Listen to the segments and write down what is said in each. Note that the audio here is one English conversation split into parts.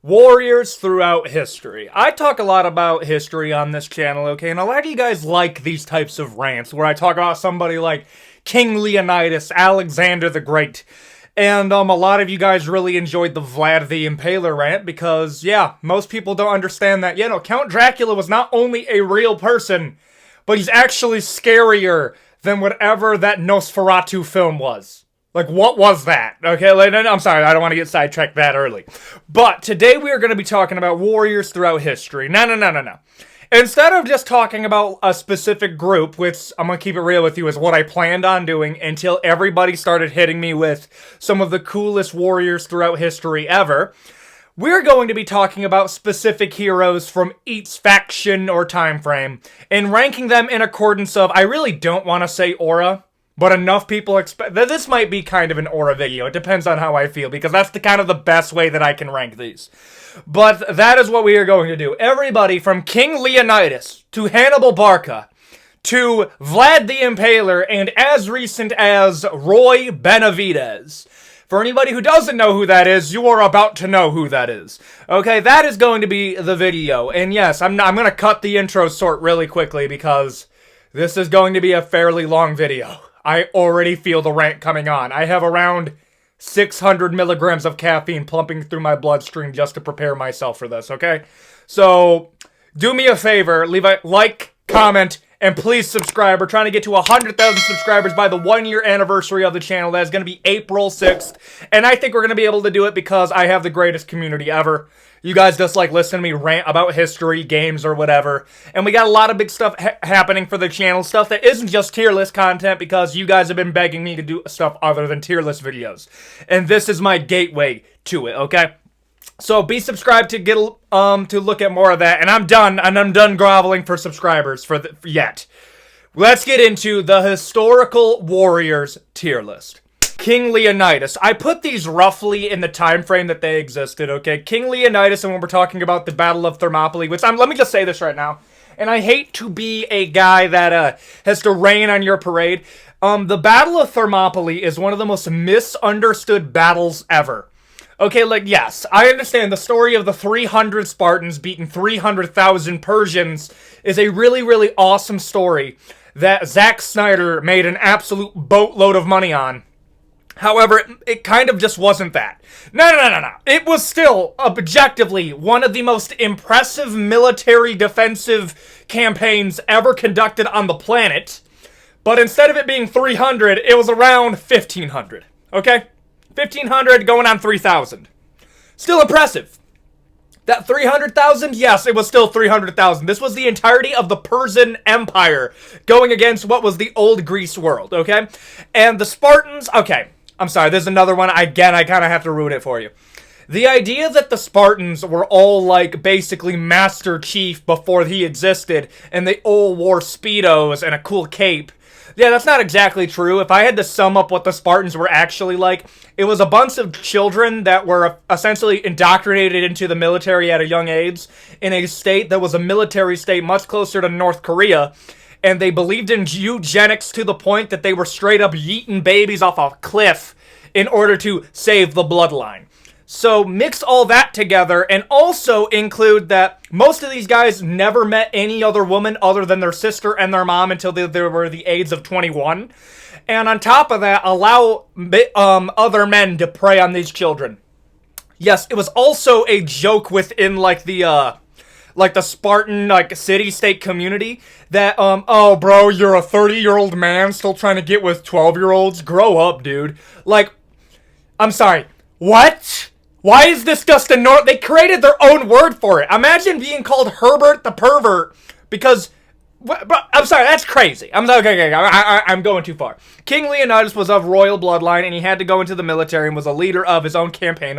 Warriors throughout history. I talk a lot about history on this channel, okay? And a lot of you guys like these types of rants where I talk about somebody like King Leonidas, Alexander the Great. And a lot of you guys really enjoyed the Vlad the Impaler rant because, yeah, most people don't understand that, Count Dracula was not only a real person, but he's actually scarier than whatever that Nosferatu film was. Like, what was that? Okay, I'm sorry, I don't want to get sidetracked that early. But today we are going to be talking about warriors throughout history. No. Instead of just talking about a specific group, which I'm going to keep it real with you, is what I planned on doing until everybody started hitting me with some of the coolest warriors throughout history ever, we're going to be talking about specific heroes from each faction or time frame and ranking them in accordance of, I really don't want to say aura, but enough people expect that this might be kind of an aura video. It depends on how I feel, because that's the kind of the best way that I can rank these. But that is what we are going to do. Everybody from King Leonidas to Hannibal Barca to Vlad the Impaler and as recent as Roy Benavidez. For anybody who doesn't know who that is, you are about to know who that is. Okay, that is going to be the video. And yes, I'm going to cut the intro short really quickly because this is going to be a fairly long video. I already feel the rant coming on. I have around 600 milligrams of caffeine pumping through my bloodstream just to prepare myself for this, okay? So, do me a favor, leave a like, comment, and please subscribe. We're trying to get to 100,000 subscribers by the 1-year anniversary of the channel. That is going to be April 6th. And I think we're going to be able to do it because I have the greatest community ever. You guys just like listen to me rant about history, games, or whatever. And we got a lot of big stuff happening for the channel. Stuff that isn't just tier list content because you guys have been begging me to do stuff other than tier list videos. And this is my gateway to it, okay? So be subscribed to get to look at more of that. And I'm done groveling for subscribers yet. Let's get into the historical warriors tier list. King Leonidas. I put these roughly in the time frame that they existed, okay? King Leonidas, and when we're talking about the Battle of Thermopylae, which let me just say this right now, and I hate to be a guy that has to rain on your parade. The Battle of Thermopylae is one of the most misunderstood battles ever. Okay, yes, I understand the story of the 300 Spartans beating 300,000 Persians is a really, really awesome story that Zack Snyder made an absolute boatload of money on. However, it kind of just wasn't that. No. It was still, objectively, one of the most impressive military defensive campaigns ever conducted on the planet. But instead of it being 300, it was around 1,500. Okay? 1,500 going on 3,000. Still impressive. That 300,000? Yes, it was still 300,000. This was the entirety of the Persian Empire going against what was the old Greece world, okay? And the Spartans, okay. I'm sorry, there's another one. Again, I kind of have to ruin it for you. The idea that the Spartans were all, basically Master Chief before he existed, and they all wore Speedos and a cool cape. Yeah, that's not exactly true. If I had to sum up what the Spartans were actually like, it was a bunch of children that were essentially indoctrinated into the military at a young age in a state that was a military state much closer to North Korea. And they believed in eugenics to the point that they were straight up yeeting babies off a cliff in order to save the bloodline. So mix all that together and also include that most of these guys never met any other woman other than their sister and their mom until they were the age of 21. And on top of that, allow other men to prey on these children. Yes, it was also a joke within the Spartan, city-state community that, oh, bro, you're a 30-year-old man still trying to get with 12-year-olds? Grow up, dude. I'm sorry, what? Why is this just they created their own word for it. Imagine being called Herbert the Pervert because... I'm sorry, that's crazy. I'm going too far. King Leonidas was of royal bloodline, and he had to go into the military and was a leader of his own campaign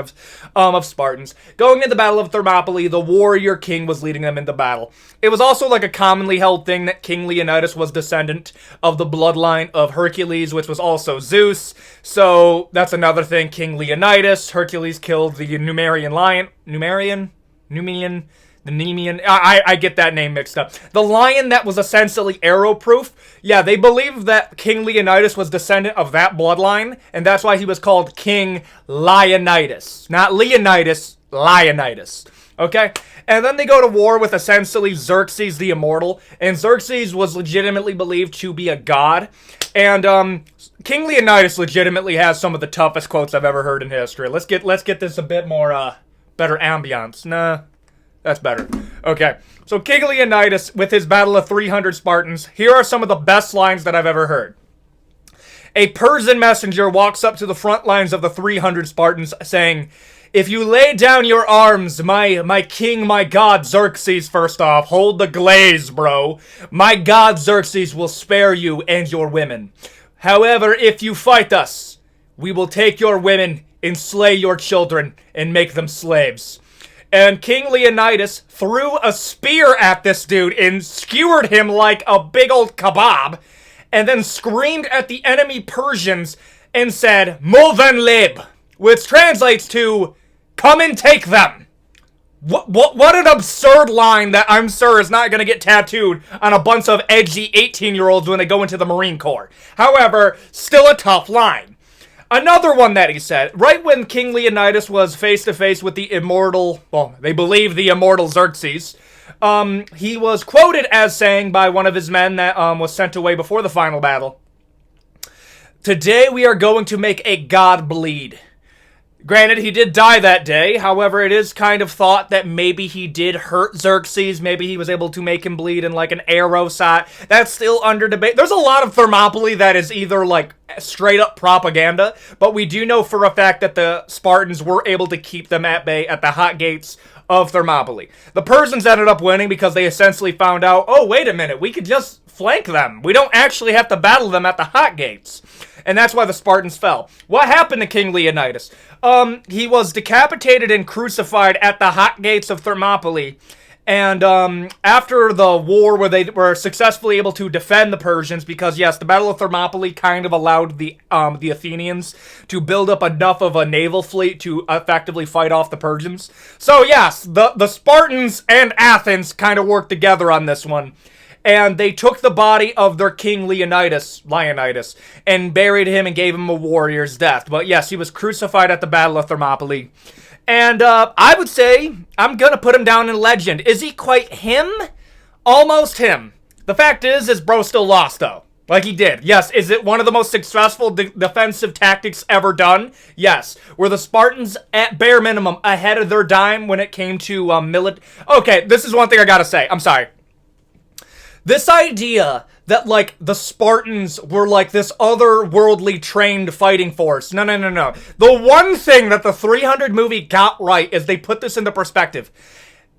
of Spartans. Going into the Battle of Thermopylae, the warrior king was leading them into battle. It was also a commonly held thing that King Leonidas was descendant of the bloodline of Hercules, which was also Zeus. So that's another thing. King Leonidas, Hercules killed the Numerian lion. Numian. The Nemean, I get that name mixed up. The lion that was essentially arrow-proof. Yeah, they believe that King Leonidas was descendant of that bloodline, and that's why he was called King Leonidas. Not Leonidas, Leonidas. Okay? And then they go to war with essentially Xerxes the Immortal. And Xerxes was legitimately believed to be a god. And King Leonidas legitimately has some of the toughest quotes I've ever heard in history. Let's get this a bit more better ambiance. Nah, that's better. Okay, so King Leonidas with his battle of 300 Spartans. Here are some of the best lines that I've ever heard. A Persian messenger walks up to the front lines of the 300 Spartans saying, "If you lay down your arms, my king, my god Xerxes, first off, hold the glaze, bro. My god Xerxes will spare you and your women. However, if you fight us, we will take your women and slay your children and make them slaves." And King Leonidas threw a spear at this dude and skewered him like a big old kebab, and then screamed at the enemy Persians and said, "Moven leb," which translates to, "Come and take them." What an absurd line that I'm sure is not going to get tattooed on a bunch of edgy 18-year-olds when they go into the Marine Corps. However, still a tough line. Another one that he said, right when King Leonidas was face-to-face with the immortal, well, they believe the immortal Xerxes, he was quoted as saying by one of his men that was sent away before the final battle, "Today we are going to make a god bleed." Granted, he did die that day. However, it is kind of thought that maybe he did hurt Xerxes. Maybe he was able to make him bleed in like an arrow shot. That's still under debate. There's a lot of Thermopylae that is either like straight up propaganda, but we do know for a fact that the Spartans were able to keep them at bay at the hot gates of Thermopylae. The Persians ended up winning because they essentially found out, oh, wait a minute, we could just flank them. We don't actually have to battle them at the hot gates. And that's why the Spartans fell. What happened to King Leonidas? He was decapitated and crucified at the hot gates of Thermopylae. And after the war where they were successfully able to defend the Persians, because yes, the Battle of Thermopylae kind of allowed the Athenians to build up enough of a naval fleet to effectively fight off the Persians. So yes, the Spartans and Athens kind of worked together on this one. And they took the body of their king Leonidas, and buried him and gave him a warrior's death. But yes, he was crucified at the Battle of Thermopylae. And I would say, I'm gonna put him down in legend. Is he quite him? Almost him. The fact is bro still lost, though. Like he did. Yes, is it one of the most successful defensive tactics ever done? Yes. Were the Spartans, at bare minimum, ahead of their dime when it came to Okay, this is one thing I gotta say. I'm sorry. This idea that, like, the Spartans were, like, this otherworldly trained fighting force. No. The one thing that the 300 movie got right is they put this into perspective.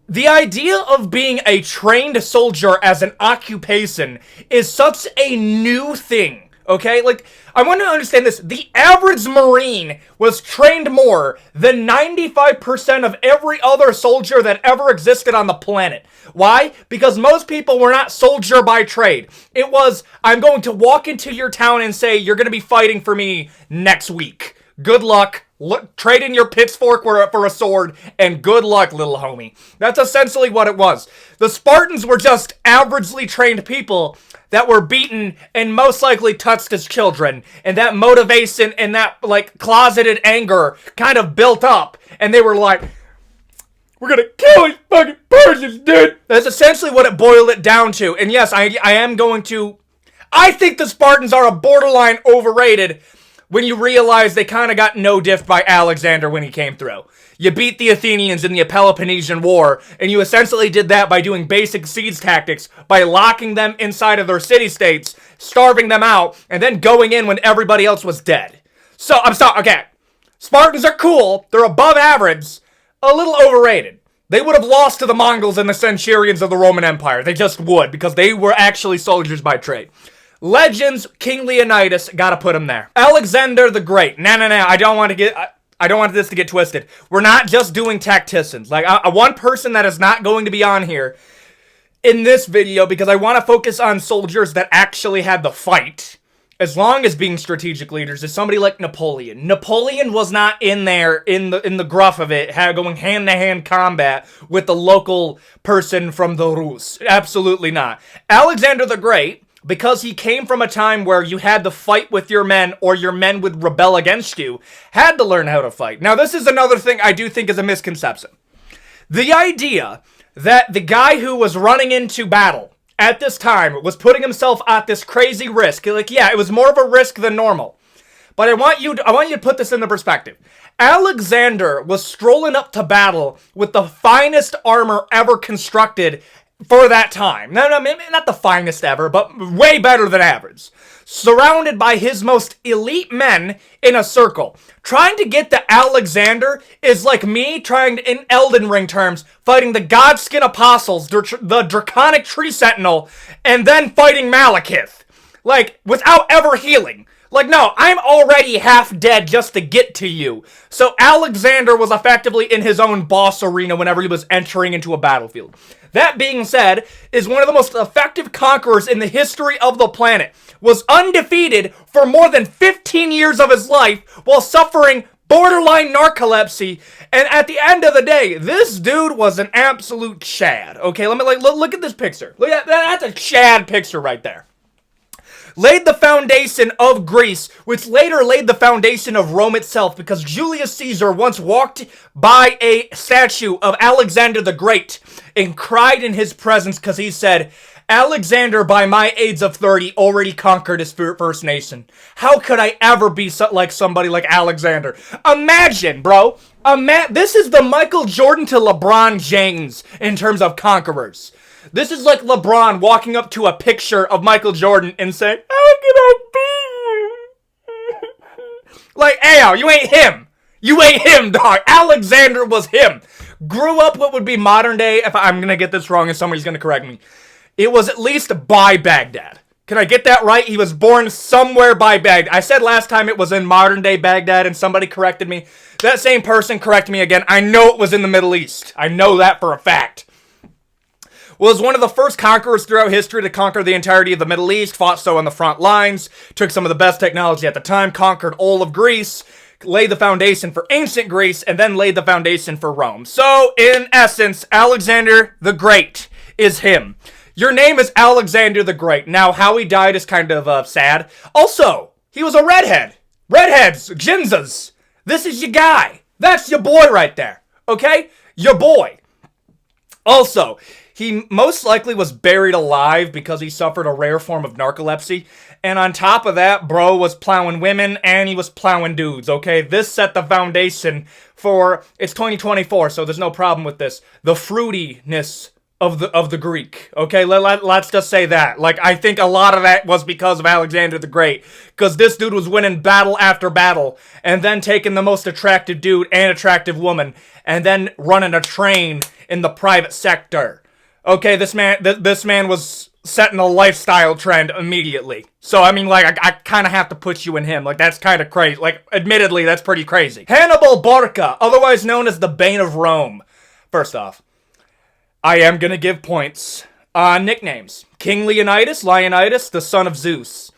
The idea of being a trained soldier as an occupation is such a new thing, okay? Like, I want to understand this. The average Marine was trained more than 95% of every other soldier that ever existed on the planet. Why? Because most people were not soldier by trade. It was, I'm going to walk into your town and say, you're going to be fighting for me next week. Good luck. Trade in your pitchfork for a sword, and good luck, little homie. That's essentially what it was. The Spartans were just averagely trained people that were beaten and most likely touched as children. And that motivation and that, like, closeted anger kind of built up. And they were like, we're gonna kill these fucking Persians, dude! That's essentially what it boiled it down to. And yes, I am going to... I think the Spartans are a borderline overrated when you realize they kind of got no-diffed by Alexander when he came through. You beat the Athenians in the Peloponnesian War, and you essentially did that by doing basic siege tactics, by locking them inside of their city-states, starving them out, and then going in when everybody else was dead. So, I'm sorry, okay. Spartans are cool, they're above average, a little overrated. They would have lost to the Mongols and the Centurions of the Roman Empire. They just would, because they were actually soldiers by trade. Legends, King Leonidas, gotta put him there. Alexander the Great. No, I don't want this to get twisted. We're not just doing tacticians. Like, one person that is not going to be on here in this video, because I want to focus on soldiers that actually had the fight, as long as being strategic leaders, is somebody like Napoleon. Napoleon was not in there, in the gruff of it, going hand-to-hand combat with the local person from the Rus. Absolutely not. Alexander the Great because he came from a time where you had to fight with your men or your men would rebel against you, had to learn how to fight. Now, this is another thing I do think is a misconception. The idea that the guy who was running into battle at this time was putting himself at this crazy risk. Like, yeah, it was more of a risk than normal. But I want you to put this into perspective. Alexander was strolling up to battle with the finest armor ever constructed for that time. No, maybe not the finest ever, but way better than average. Surrounded by his most elite men in a circle. Trying to get to Alexander is like me trying to, in Elden Ring terms, fighting the Godskin Apostles, the Draconic Tree Sentinel, and then fighting Malekith. Like, without ever healing. Like, no, I'm already half dead just to get to you. So Alexander was effectively in his own boss arena whenever he was entering into a battlefield. That being said, is one of the most effective conquerors in the history of the planet. Was undefeated for more than 15 years of his life while suffering borderline narcolepsy. And at the end of the day, this dude was an absolute Chad. Okay, look at this picture. Look at that. That's a Chad picture right there. Laid the foundation of Greece, which later laid the foundation of Rome itself, because Julius Caesar once walked by a statue of Alexander the Great and cried in his presence because he said, Alexander, by my age of 30, already conquered his first nation. How could I ever be like somebody like Alexander? Imagine, bro. This is the Michael Jordan to LeBron James in terms of conquerors. This is like LeBron walking up to a picture of Michael Jordan and saying, how can I be you? Like, Ayo, you ain't him. You ain't him, dog. Alexander was him. Grew up what would be modern day, if I'm going to get this wrong and somebody's going to correct me. It was at least by Baghdad. Can I get that right? He was born somewhere by Baghdad. I said last time it was in modern day Baghdad and somebody corrected me. That same person corrected me again. I know it was in the Middle East. I know that for a fact. Was one of the first conquerors throughout history to conquer the entirety of the Middle East, fought so on the front lines, took some of the best technology at the time, conquered all of Greece, laid the foundation for ancient Greece, and then laid the foundation for Rome. So, in essence, Alexander the Great is him. Your name is Alexander the Great. Now, how he died is kind of sad. Also, he was a redhead. Redheads, Ginzas. This is your guy. That's your boy right there. Okay? Your boy. Also, he most likely was buried alive because he suffered a rare form of narcolepsy. And on top of that, bro was plowing women and he was plowing dudes, okay? This set the foundation for, it's 2024, so there's no problem with this, the fruitiness of the Greek, okay? Let's just say that. Like, I think a lot of that was because of Alexander the Great. Because this dude was winning battle after battle, and then taking the most attractive dude and attractive woman, and then running a train in the private sector. Okay, this man was setting a lifestyle trend immediately. So, I mean, like, I kind of have to put you in him. Like, that's kind of crazy. Like, admittedly, that's pretty crazy. Hannibal Barca, otherwise known as the Bane of Rome. First off, I am gonna give points on nicknames. King Leonidas, the son of Zeus.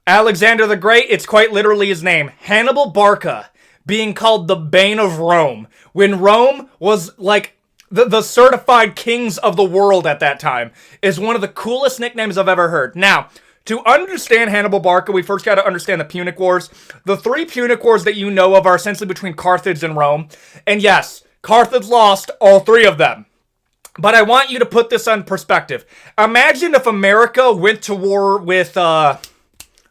Alexander the Great, it's quite literally his name. Hannibal Barca, being called the Bane of Rome. When Rome was, like, the certified kings of the world at that time, is one of the coolest nicknames I've ever heard. Now, to understand Hannibal Barca, we first got to understand the Punic Wars. The 3 Punic Wars that you know of are essentially between Carthage and Rome. And yes, Carthage lost all 3 of them. But I want you to put this on perspective. Imagine if America went to war with, I'm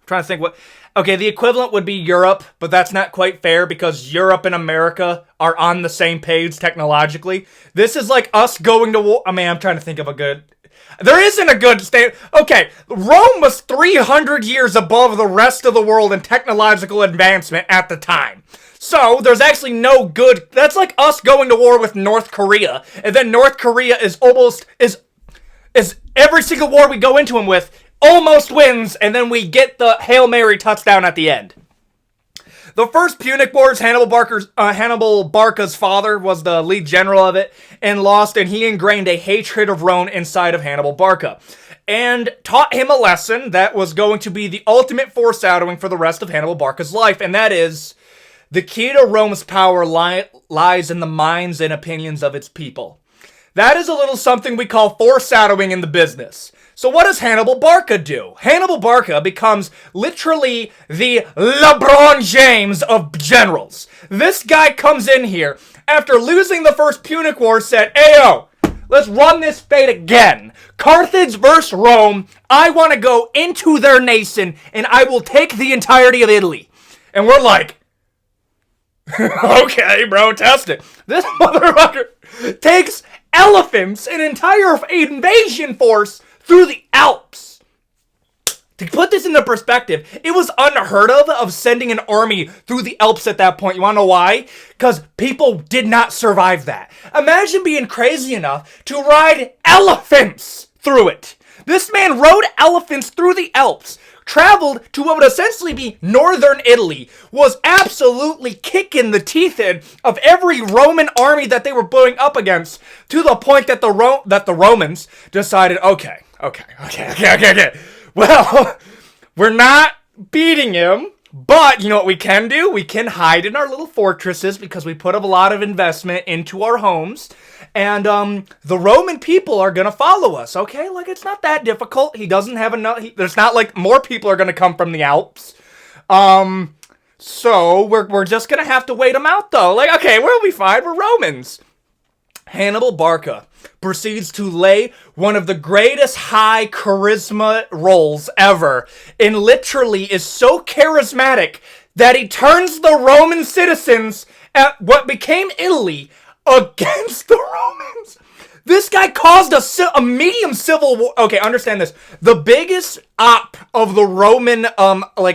trying to think what... Okay, the equivalent would be Europe, but that's not quite fair because Europe and America are on the same page technologically. This is like us going to war... I mean, I'm trying to think of a good... There isn't a good state. Okay, Rome was 300 years above the rest of the world in technological advancement at the time. So, there's actually no good... That's like us going to war with North Korea, and then North Korea is every single war we go into them with almost wins, and then we get the Hail Mary touchdown at the end. The first Punic Wars, Hannibal Barca's father was the lead general of it, and lost, and he ingrained a hatred of Rome inside of Hannibal Barca, and taught him a lesson that was going to be the ultimate foreshadowing for the rest of Hannibal Barca's life, and that is... The key to Rome's power lies in the minds and opinions of its people. That is a little something we call foreshadowing in the business. So what does Hannibal Barca do? Hannibal Barca becomes literally the LeBron James of generals. This guy comes in here after losing the first Punic War, said, Ayo, let's run this fate again. Carthage versus Rome. I want to go into their nation and I will take the entirety of Italy. And we're like, okay, bro, test it. This motherfucker takes elephants, an entire invasion force, through the Alps. To put this into perspective, it was unheard of sending an army through the Alps at that point. You want to know why? Because people did not survive that. Imagine being crazy enough to ride elephants through it. This man rode elephants through the Alps, traveled to what would essentially be northern Italy, was absolutely kicking the teeth in of every Roman army that they were going up against, to the point that the Romans decided, okay. Well, we're not beating him, but you know what we can do? We can hide in our little fortresses because we put a lot of investment into our homes. And the Roman people are going to follow us, okay? Like, it's not that difficult. He doesn't have enough. There's not like more people are going to come from the Alps. So we're just going to have to wait them out, though. Like, okay, we'll be fine. We're Romans. Hannibal Barca proceeds to lay one of the greatest high charisma roles ever, and literally is so charismatic that he turns the Roman citizens at what became Italy against the Romans. This guy caused a medium civil war. Okay, understand this. The biggest op of the Roman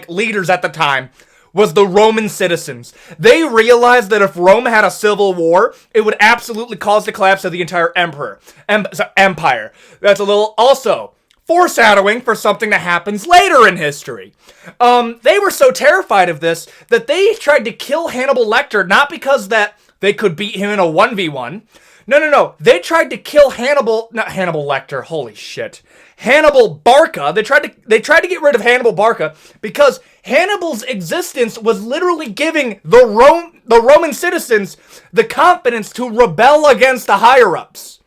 leaders at the time was the Roman citizens. They realized that if Rome had a civil war, it would absolutely cause the collapse of the entire empire. That's a little also foreshadowing for something that happens later in history. They were so terrified of this that they tried to kill Hannibal Lecter, not because that they could beat him in a 1v1. No. They tried to kill Hannibal Lecter. Holy shit. Hannibal Barca. They tried to get rid of Hannibal Barca because Hannibal's existence was literally giving the Roman citizens the confidence to rebel against the higher-ups.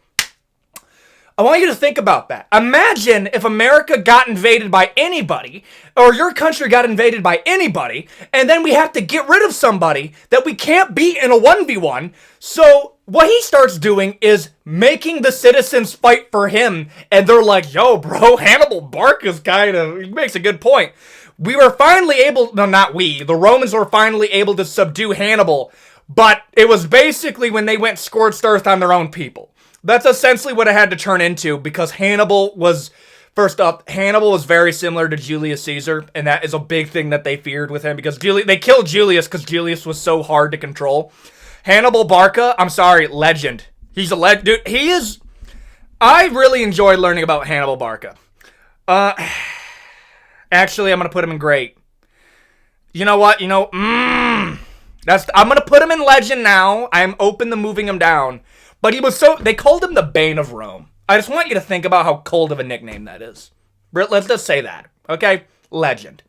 I want you to think about that. Imagine if America got invaded by anybody, or your country got invaded by anybody, and then we have to get rid of somebody that we can't beat in a 1v1. So what he starts doing is making the citizens fight for him, and they're like, yo, bro, Hannibal Barca's he makes a good point. We were finally able, no, not we, the Romans were finally able to subdue Hannibal, but it was basically when they went scorched earth on their own people. That's essentially what it had to turn into, because Hannibal was very similar to Julius Caesar, and that is a big thing that they feared with him, because they killed Julius because Julius was so hard to control. Hannibal Barca, I'm sorry, legend. He's a legend. Dude, he is. I really enjoyed learning about Hannibal Barca. Actually, I'm going to put him in great. You know what? I'm going to put him in legend now. I'm open to moving him down. But they called him the Bane of Rome. I just want you to think about how cold of a nickname that is. Let's just say that, okay? Legend.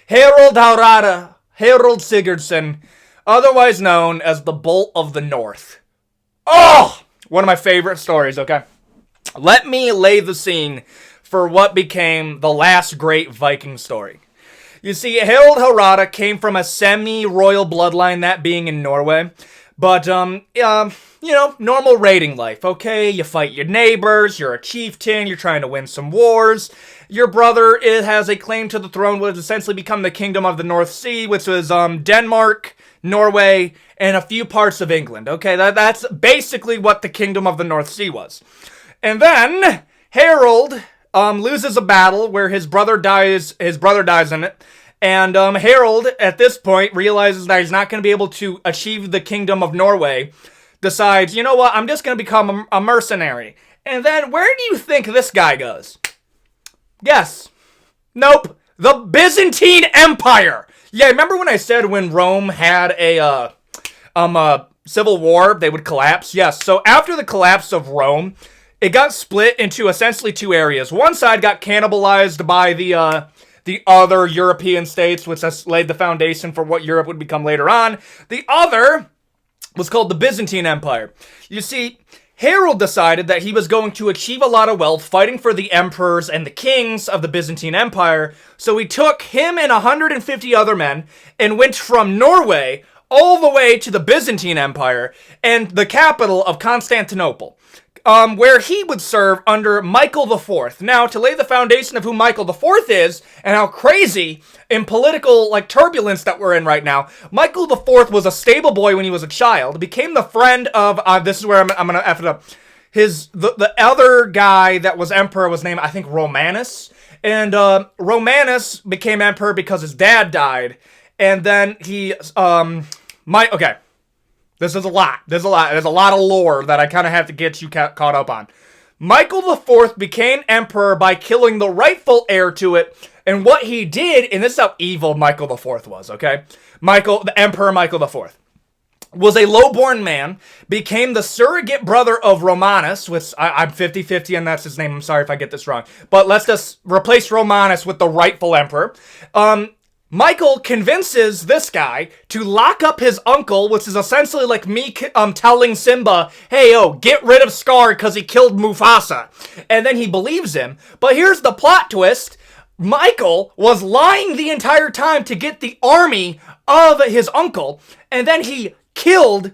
Harald Hardrada, Harald Sigurdsson, otherwise known as the Bolt of the North. Oh! One of my favorite stories, okay? Let me lay the scene for what became the last great Viking story. You see, Harald Hardrada came from a semi-royal bloodline, that being in Norway. But, normal raiding life, okay? You fight your neighbors, you're a chieftain, you're trying to win some wars. Your brother has a claim to the throne, would essentially become the Kingdom of the North Sea, which was Denmark, Norway, and a few parts of England, okay? That's basically what the Kingdom of the North Sea was. And then, Harald loses a battle where his brother dies in it. And Harald, at this point, realizes that he's not going to be able to achieve the Kingdom of Norway. Decides, you know what, I'm just going to become a mercenary. And then, where do you think this guy goes? Guess. Nope. The Byzantine Empire. Yeah, remember when I said when Rome had a civil war, they would collapse? Yes, so after the collapse of Rome, it got split into essentially two areas. One side got cannibalized by the other European states, which has laid the foundation for what Europe would become later on. The other was called the Byzantine Empire. You see, Harald decided that he was going to achieve a lot of wealth fighting for the emperors and the kings of the Byzantine Empire, so he took him and 150 other men and went from Norway all the way to the Byzantine Empire and the capital of Constantinople, where he would serve under Michael IV. Now, to lay the foundation of who Michael IV is and how crazy in political turbulence that we're in right now, Michael IV was a stable boy when he was a child, became the friend of, this is where I'm going to F it up, the other guy that was emperor was named, I think, Romanus, and Romanus became emperor because his dad died, and then he, okay, this is a lot. There's a lot of lore that I kind of have to get you caught up on. Michael IV became emperor by killing the rightful heir to it, and what he did, and this is how evil Michael IV was, okay? The Emperor Michael IV was a lowborn man, became the surrogate brother of Romanus, which I'm 50-50 and that's his name, I'm sorry if I get this wrong, but let's just replace Romanus with the rightful emperor. Michael convinces this guy to lock up his uncle, which is essentially like me telling Simba, hey, get rid of Scar because he killed Mufasa. And then he believes him. But here's the plot twist. Michael was lying the entire time to get the army of his uncle, and then he killed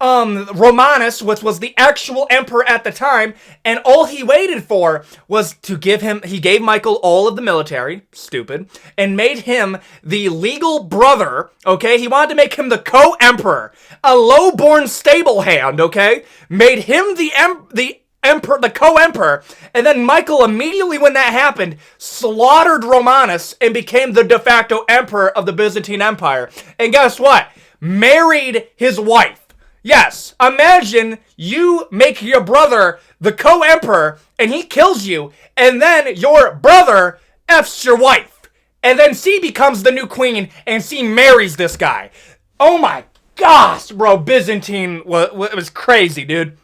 Romanus, which was the actual emperor at the time, and all he waited for was to he gave Michael all of the military, stupid, and made him the legal brother, okay? He wanted to make him the co-emperor, a low-born stable hand, okay? Made him the co-emperor, and then Michael immediately when that happened, slaughtered Romanus and became the de facto emperor of the Byzantine Empire. And guess what? Married his wife. Yes, imagine you make your brother the co-emperor, and he kills you, and then your brother F's your wife. And then she becomes the new queen, and she marries this guy. Oh my gosh, bro, Byzantine was crazy, dude.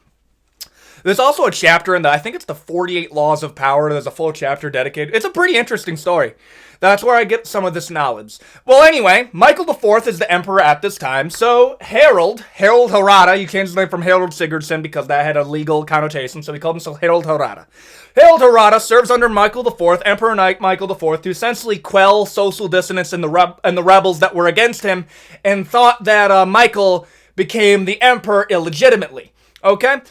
There's also a chapter I think it's the 48 Laws of Power. There's a full chapter dedicated. It's a pretty interesting story. That's where I get some of this knowledge. Well, anyway, Michael IV is the emperor at this time. So Harald Hardrada, you changed his name from Harold Sigurdsson because that had a legal connotation. So he called himself Harald Hardrada. Harald Hardrada serves under Michael IV, Emperor Michael IV, to essentially quell social dissonance and the rebels that were against him, and thought that Michael became the emperor illegitimately. Okay?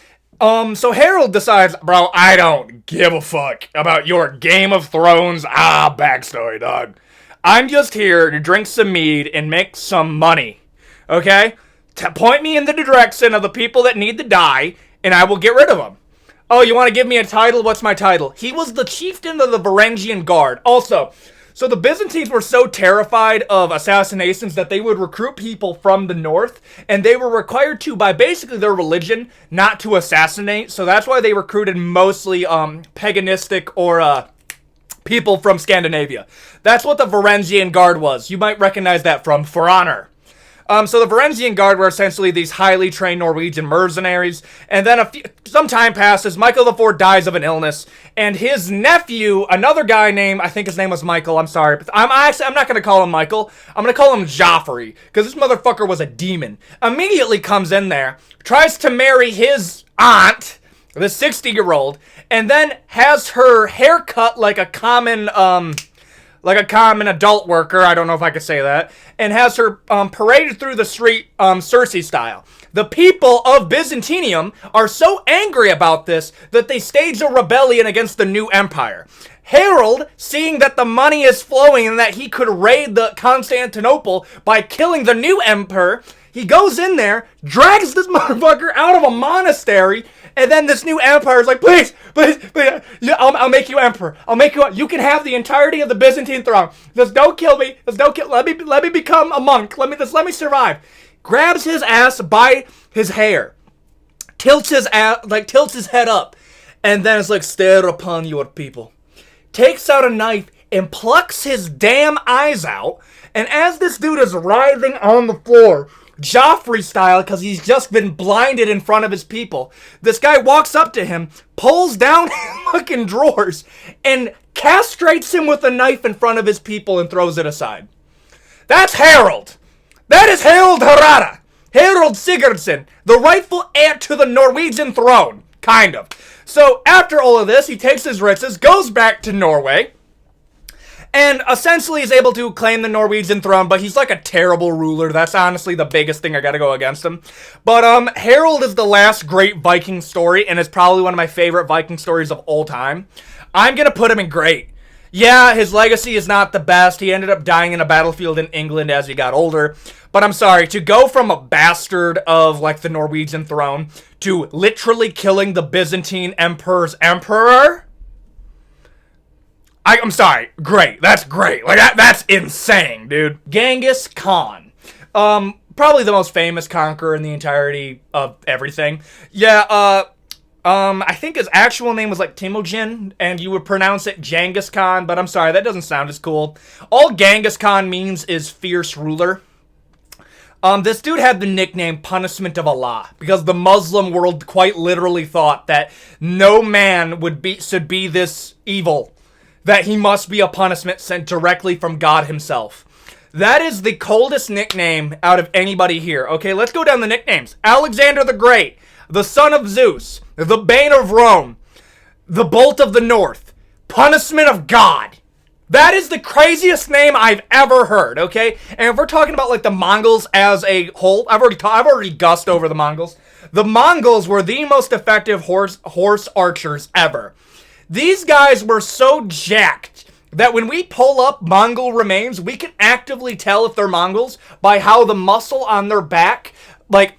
So Harold decides, bro, I don't give a fuck about your Game of Thrones, backstory, dog. I'm just here to drink some mead and make some money, okay? Point me in the direction of the people that need to die, and I will get rid of them. Oh, you want to give me a title? What's my title? He was the chieftain of the Varangian Guard. Also, so the Byzantines were so terrified of assassinations that they would recruit people from the north, and they were required to, by basically their religion, not to assassinate. So that's why they recruited mostly paganistic or people from Scandinavia. That's what the Varangian Guard was. You might recognize that from For Honor. So the Varangian Guard were essentially these highly trained Norwegian mercenaries, and then some time passes, Michael IV dies of an illness, and his nephew, another guy named, I think his name was Michael, I'm sorry, but I'm not going to call him Michael, I'm going to call him Joffrey, because this motherfucker was a demon, immediately comes in there, tries to marry his aunt, the 60-year-old, and then has her hair cut like a common adult worker, I don't know if I could say that, and has her paraded through the street Cersei style. The people of Byzantium are so angry about this that they stage a rebellion against the new empire. Harold, seeing that the money is flowing and that he could raid the Constantinople by killing the new emperor, he goes in there, drags this motherfucker out of a monastery, and then this new empire is like, please, I'll make you emperor. You can have the entirety of the Byzantine throne. Just don't kill me. Let me become a monk. Let me survive. Grabs his ass by his hair, tilts his head up, and then is like, stare upon your people. Takes out a knife and plucks his damn eyes out. And as this dude is writhing on the floor, Joffrey style, because he's just been blinded in front of his people, this guy walks up to him, pulls down his fucking drawers, and castrates him with a knife in front of his people and throws it aside. That's Harold. That is Harald Hardrada. Harald Sigurdsson, the rightful heir to the Norwegian throne. Kind of. So after all of this, he takes his riches, goes back to Norway, and essentially is able to claim the Norwegian throne, but he's like a terrible ruler. That's honestly the biggest thing I gotta go against him. But Harold is the last great Viking story, and is probably one of my favorite Viking stories of all time. I'm gonna put him in great. Yeah, his legacy is not the best. He ended up dying in a battlefield in England as he got older. But I'm sorry, to go from a bastard of, like, the Norwegian throne to literally killing the Byzantine Emperor's emperor? I'm sorry. Great. That's great. Like, that's insane, dude. Genghis Khan. Probably the most famous conqueror in the entirety of everything. Yeah, I think his actual name was like Temujin, and you would pronounce it Genghis Khan, but I'm sorry, that doesn't sound as cool. All Genghis Khan means is fierce ruler. This dude had the nickname Punishment of Allah, because the Muslim world quite literally thought that no man should be this evil, that he must be a punishment sent directly from God himself. That is the coldest nickname out of anybody here. Okay, let's go down the nicknames. Alexander the Great, the son of Zeus, the bane of Rome, the bolt of the north, punishment of God. That is the craziest name I've ever heard, okay? And if we're talking about, like, the Mongols as a whole, I've already gussed over the Mongols. The Mongols were the most effective horse archers ever. These guys were so jacked that when we pull up Mongol remains, we can actively tell if they're Mongols by how the muscle on their back, like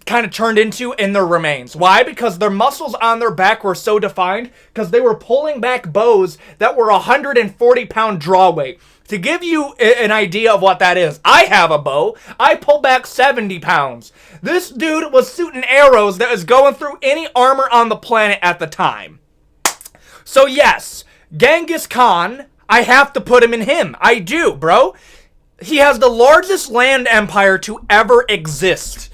kind of turned into in their remains. Why? Because their muscles on their back were so defined because they were pulling back bows that were 140-pound draw weight. To give you an idea of what that is, I have a bow. I pull back 70 pounds. This dude was shooting arrows that was going through any armor on the planet at the time. So yes, Genghis Khan, I have to put him. I do, bro. He has the largest land empire to ever exist.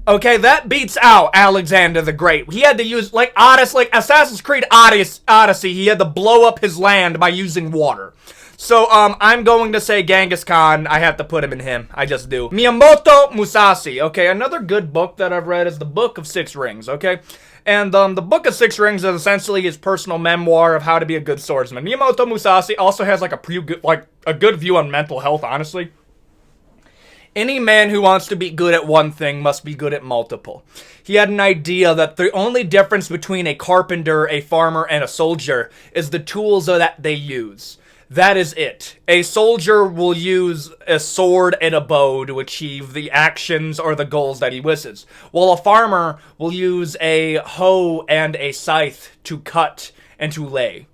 Okay, that beats out Alexander the Great. He had to use, like Assassin's Creed Odyssey, he had to blow up his land by using water. So, I'm going to say Genghis Khan. I have to put him. I just do. Miyamoto Musashi. Okay, another good book that I've read is the Book of Six Rings, okay? And, the Book of Six Rings is essentially his personal memoir of how to be a good swordsman. Miyamoto Musashi also has, like, a good view on mental health, honestly. Any man who wants to be good at one thing must be good at multiple. He had an idea that the only difference between a carpenter, a farmer, and a soldier is the tools that they use. That is it. A soldier will use a sword and a bow to achieve the actions or the goals that he wishes, while a farmer will use a hoe and a scythe to cut and to lay.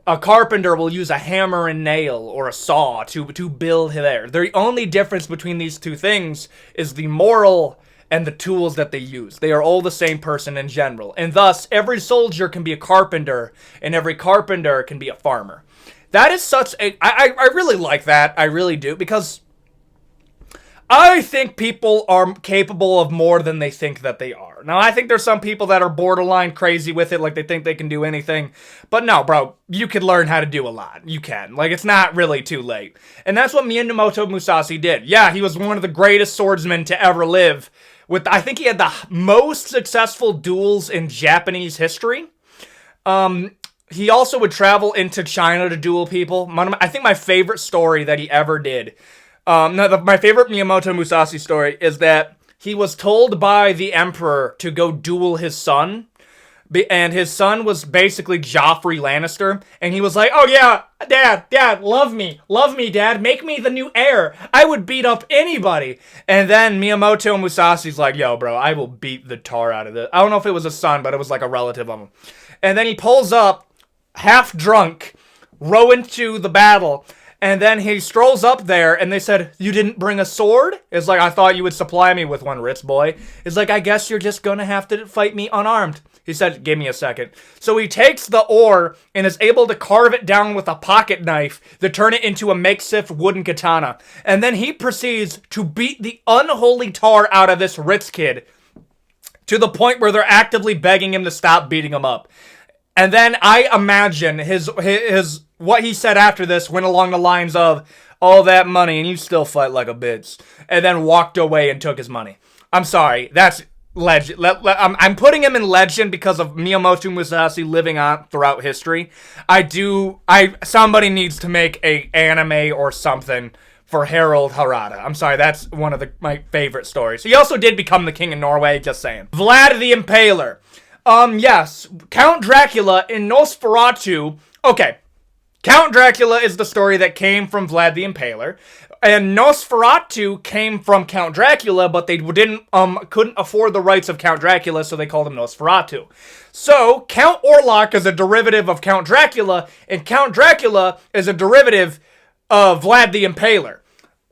A carpenter will use a hammer and nail or a saw to build there. The only difference between these two things is the moral and the tools that they use. They are all the same person in general. And thus, every soldier can be a carpenter, and every carpenter can be a farmer. That is such a... I really like that. I really do, because I think people are capable of more than they think that they are. Now, I think there's some people that are borderline crazy with it, like they think they can do anything. But no, bro, you can learn how to do a lot. You can. Like, it's not really too late. And that's what Miyamoto Musashi did. Yeah, he was one of the greatest swordsmen to ever live. I think he had the most successful duels in Japanese history. He also would travel into China to duel people. I think my favorite story that he ever did... my favorite Miyamoto Musashi story is that he was told by the emperor to go duel his son, and his son was basically Joffrey Lannister, and he was like, oh yeah, dad, love me, dad, make me the new heir, I would beat up anybody. And then Miyamoto Musashi's like, yo bro, I will beat the tar out of this. I don't know if it was a son, but it was like a relative of him. And then he pulls up, half drunk, row into the battle, and then he strolls up there, and they said, you didn't bring a sword? It's like, I thought you would supply me with one, rich boy. It's like, I guess you're just gonna have to fight me unarmed. He said, give me a second. So he takes the ore and is able to carve it down with a pocket knife to turn it into a makeshift wooden katana. And then he proceeds to beat the unholy tar out of this rich kid to the point where they're actively begging him to stop beating him up. And then I imagine his what he said after this went along the lines of, all that money and you still fight like a bitch. And then walked away and took his money. I'm sorry, that's legend. I'm putting him in legend because of Miyamoto Musashi living on throughout history. Somebody needs to make a anime or something for Harald Hardrada. I'm sorry, that's one of my favorite stories. He also did become the king of Norway, just saying. Vlad the Impaler. Yes, Count Dracula in Nosferatu. Okay, Count Dracula is the story that came from Vlad the Impaler. And Nosferatu came from Count Dracula, but they couldn't afford the rights of Count Dracula, so they called him Nosferatu. So, Count Orlok is a derivative of Count Dracula, and Count Dracula is a derivative of Vlad the Impaler.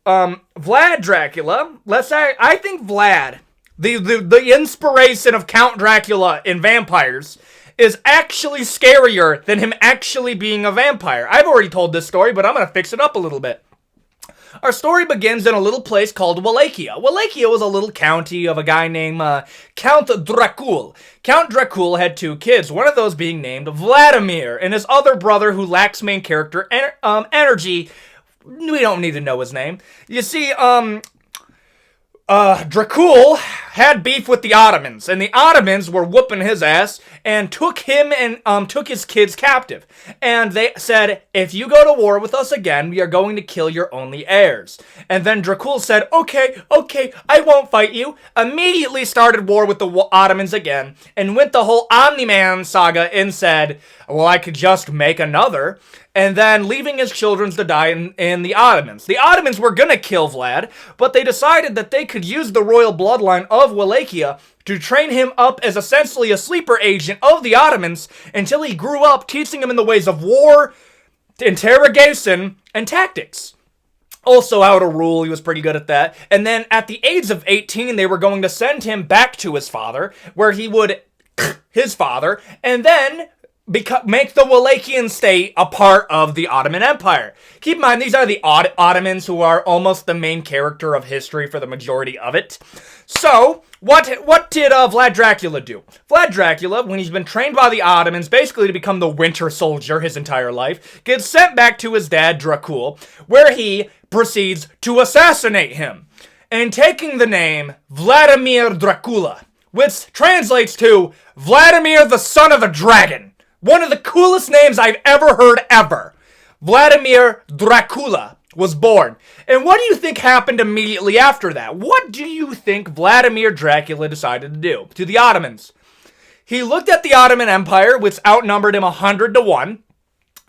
Vlad Dracula, I think Vlad, the inspiration of Count Dracula in vampires, is actually scarier than him actually being a vampire. I've already told this story, but I'm going to fix it up a little bit. Our story begins in a little place called Wallachia. Wallachia was a little county of a guy named Count Dracula. Count Dracula had 2 kids, one of those being named Vladimir, and his other brother who lacks main character energy. We don't need to know his name. You see, Dracula had beef with the Ottomans, and the Ottomans were whooping his ass and took him and took his kids captive. And they said, if you go to war with us again, we are going to kill your only heirs. And then Dracula said, okay, I won't fight you. Immediately started war with the Ottomans again, and went the whole Omni-Man saga and said, well, I could just make another. And then leaving his children to die in the Ottomans. The Ottomans were gonna kill Vlad, but they decided that they could use the royal bloodline of Wallachia to train him up as essentially a sleeper agent of the Ottomans until he grew up, teaching him in the ways of war, interrogation, and tactics. Also how to rule, he was pretty good at that. And then at the age of 18, they were going to send him back to his father, where he would his father, and then make the Wallachian state a part of the Ottoman Empire. Keep in mind, these are the Ottomans, who are almost the main character of history for the majority of it. So, what did Vlad Dracula do? Vlad Dracula, when he's been trained by the Ottomans, basically to become the Winter Soldier his entire life, gets sent back to his dad, Dracula, where he proceeds to assassinate him. And taking the name Vladimir Dracula, which translates to Vladimir the Son of a Dragon. One of the coolest names I've ever heard ever. Vladimir Dracula was born. And what do you think happened immediately after that? What do you think Vladimir Dracula decided to do to the Ottomans? He looked at the Ottoman Empire, which outnumbered him 100-1,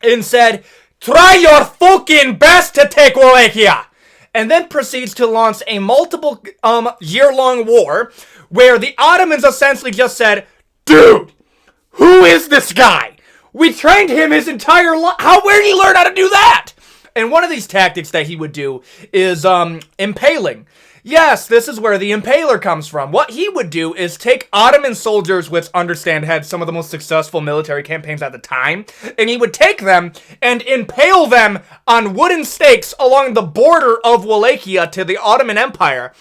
and said, try your fucking best to take Wallachia! And then proceeds to launch a multiple year-long war, where the Ottomans essentially just said, dude, who is this guy? We trained him his entire life. Where did he learn how to do that? And one of these tactics that he would do is impaling. Yes, this is where the impaler comes from. What he would do is take Ottoman soldiers, which understand had some of the most successful military campaigns at the time, and he would take them and impale them on wooden stakes along the border of Wallachia to the Ottoman Empire,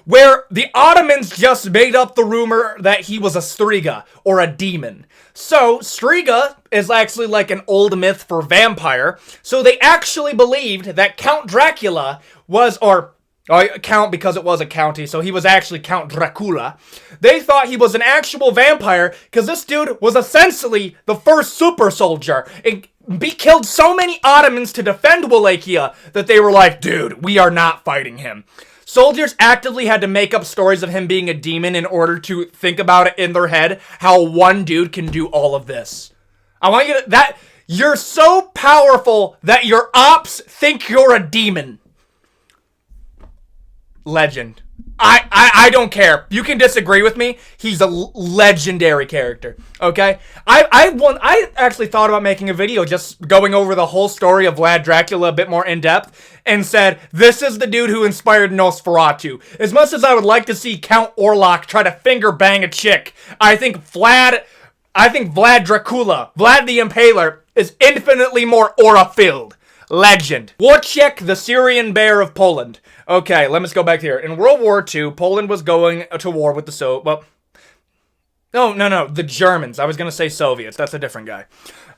where the Ottomans just made up the rumor that he was a striga, or a demon. So, striga is actually like an old myth for vampire, so they actually believed that Count Dracula was, Count because it was a county, so he was actually Count Dracula. They thought he was an actual vampire, because this dude was essentially the first super soldier. He killed so many Ottomans to defend Wallachia that they were like, dude, we are not fighting him. Soldiers actively had to make up stories of him being a demon in order to think about it in their head, how one dude can do all of this. I want you to, you're so powerful that your ops think you're a demon. Legend. I don't care. You can disagree with me. He's a legendary character. Okay? I actually thought about making a video just going over the whole story of Vlad Dracula a bit more in depth, and said, this is the dude who inspired Nosferatu. As much as I would like to see Count Orlok try to finger bang a chick, I think Vlad Dracula, Vlad the Impaler, is infinitely more aura-filled. Legend. Wojtek, the Syrian bear of Poland. Okay, let's go back here. In World War II, Poland was going to war with the No, the Germans. I was going to say Soviets. That's a different guy.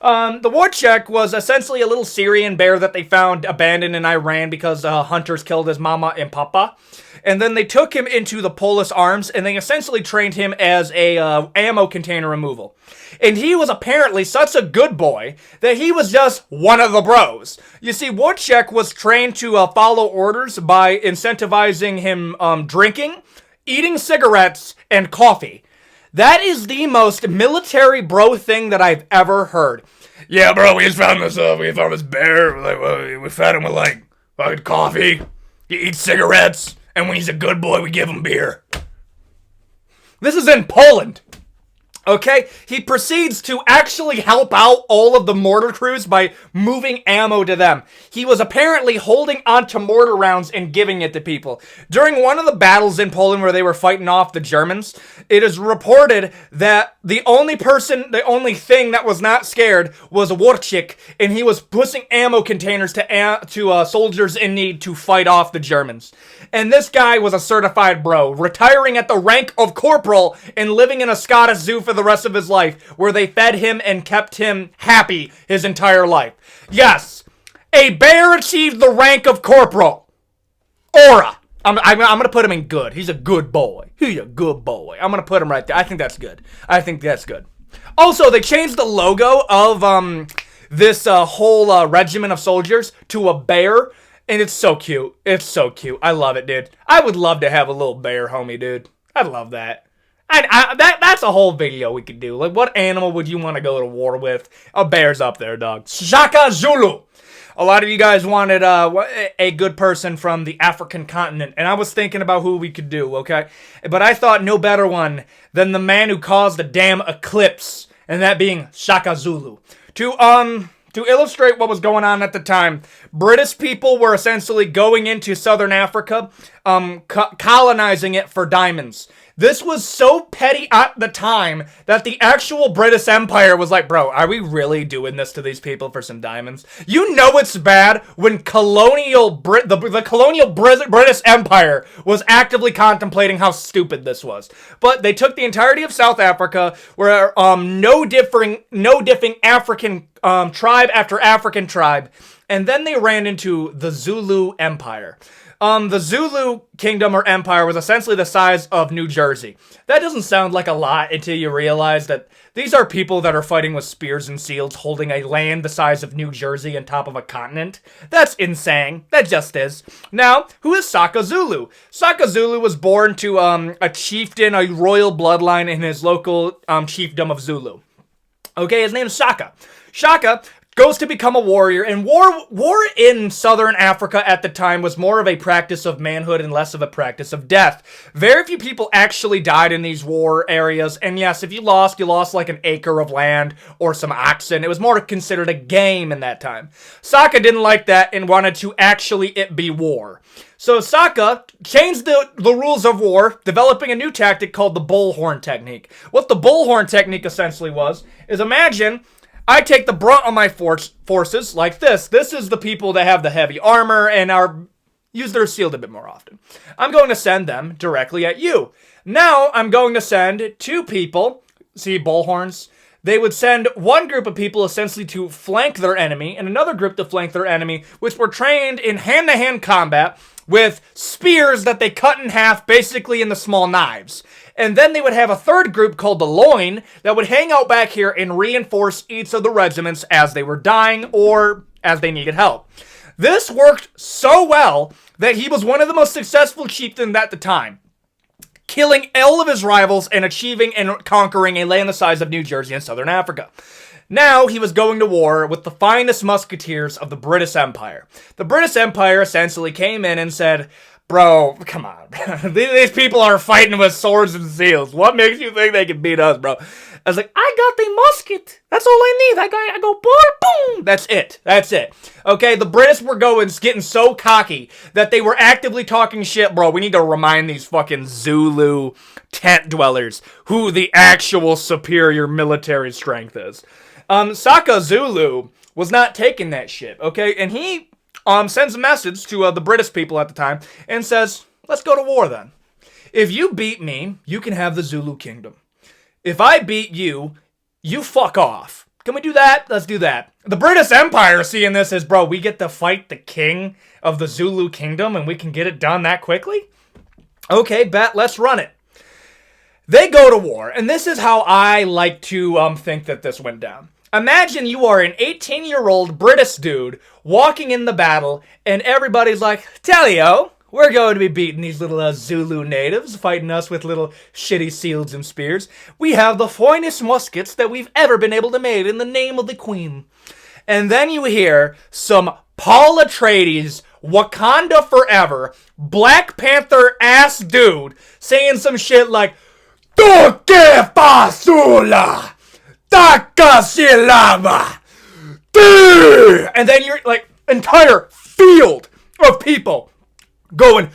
The Wojtek was essentially a little Syrian bear that they found abandoned in Iran because hunters killed his mama and papa. And then they took him into the Polish arms, and they essentially trained him as a ammo container removal. And he was apparently such a good boy that he was just one of the bros. You see, Wojtek was trained to follow orders by incentivizing him drinking, eating cigarettes, and coffee. That is the most military bro thing that I've ever heard. Yeah, bro, we just found this bear. We fed him with, fucking coffee. He eats cigarettes. And when he's a good boy, we give him beer. This is in Poland. Okay? He proceeds to actually help out all of the mortar crews by moving ammo to them. He was apparently holding onto mortar rounds and giving it to people. During one of the battles in Poland where they were fighting off the Germans, it is reported that the only thing that was not scared was Wojtek, and he was pushing ammo containers to soldiers in need to fight off the Germans. And this guy was a certified bro, retiring at the rank of corporal and living in a Scottish zoo for the rest of his life, where they fed him and kept him happy his entire life. Yes, a bear achieved the rank of corporal. Aura. I'm going to put him in good. He's a good boy. He's a good boy. I'm going to put him right there. I think that's good. Also, they changed the logo of this whole regiment of soldiers to a bear. And it's so cute. I love it, dude. I would love to have a little bear homie, dude. I'd love that. That's a whole video we could do. Like, what animal would you want to go to war with? A bear's up there, dog. Shaka Zulu. A lot of you guys wanted a good person from the African continent. And I was thinking about who we could do, okay? But I thought no better one than the man who caused the damn eclipse. And that being Shaka Zulu. To illustrate what was going on at the time, British people were essentially going into southern Africa, colonizing it for diamonds. This was so petty at the time that the actual British Empire was like, bro, are we really doing this to these people for some diamonds? You know it's bad when the colonial British Empire was actively contemplating how stupid this was. But they took the entirety of South Africa, where no differing African tribe after African tribe, and then they ran into the Zulu Empire. The Zulu kingdom or empire was essentially the size of New Jersey. That doesn't sound like a lot until you realize that these are people that are fighting with spears and shields holding a land the size of New Jersey on top of a continent. That's insane. That just is. Now, who is Shaka Zulu? Shaka Zulu was born to a chieftain, a royal bloodline in his local chiefdom of Zulu. Okay, his name is Shaka. Shaka goes to become a warrior, and war in southern Africa at the time was more of a practice of manhood and less of a practice of death. Very few people actually died in these war areas, and yes, if you lost like an acre of land or some oxen. It was more considered a game in that time. Shaka didn't like that and wanted to actually it be war. So Shaka changed the rules of war, developing a new tactic called the bullhorn technique. What the bullhorn technique essentially was, is imagine I take the brunt of my forces like this. This is the people that have the heavy armor and use their shield a bit more often. I'm going to send them directly at you. Now I'm going to send two people, see bullhorns. They would send one group of people essentially to flank their enemy and another group to flank their enemy, which were trained in hand-to-hand combat with spears that they cut in half basically into small knives. And then they would have a third group called the loin that would hang out back here and reinforce each of the regiments as they were dying or as they needed help. This worked so well that he was one of the most successful chieftains at the time, killing all of his rivals and achieving and conquering a land the size of New Jersey and southern Africa. Now he was going to war with the finest musketeers of the British Empire. The British Empire essentially came in and said, bro, come on. These people are fighting with swords and shields. What makes you think they can beat us, bro? I was like, I got the musket. That's all I need. I go, boom. That's it. Okay, the British were getting so cocky that they were actively talking shit, bro. We need to remind these fucking Zulu tent dwellers who the actual superior military strength is. Shaka Zulu was not taking that shit, okay? And he sends a message to the British people at the time and says, let's go to war then. If you beat me, you can have the Zulu kingdom. if I beat you, you fuck off. Can we do that? Let's do that. The British Empire seeing this as, bro, we get to fight the king of the Zulu kingdom and we can get it done that quickly? Okay, bet, let's run it. They go to war, and this is how I like to think that this went down. Imagine you are an 18-year-old British dude walking in the battle, and everybody's like, Tellio, we're going to be beating these little Zulu natives, fighting us with little shitty shields and spears. We have the finest muskets that we've ever been able to make in the name of the Queen. And then you hear some Paul Atreides, Wakanda Forever, Black Panther ass dude saying some shit like, Toke Fasula! Takasilava! And then you're like, entire field of people going,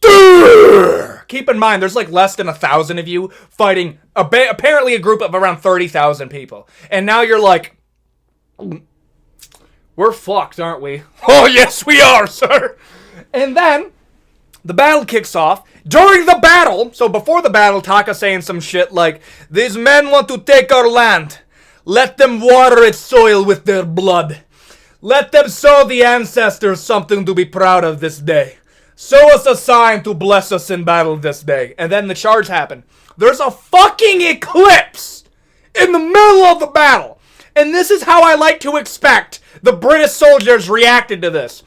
Durr! Keep in mind, there's like less than 1,000 of you fighting apparently a group of around 30,000 people. And now you're like, we're fucked, aren't we? Oh, yes, we are, sir. And then the battle kicks off. During the battle, so before the battle, Taka's saying some shit like, these men want to take our land. Let them water its soil with their blood. Let them show the ancestors something to be proud of this day. Show us a sign to bless us in battle this day. And then the charge happened. There's a fucking eclipse in the middle of the battle. And this is how I like to expect the British soldiers reacted to this.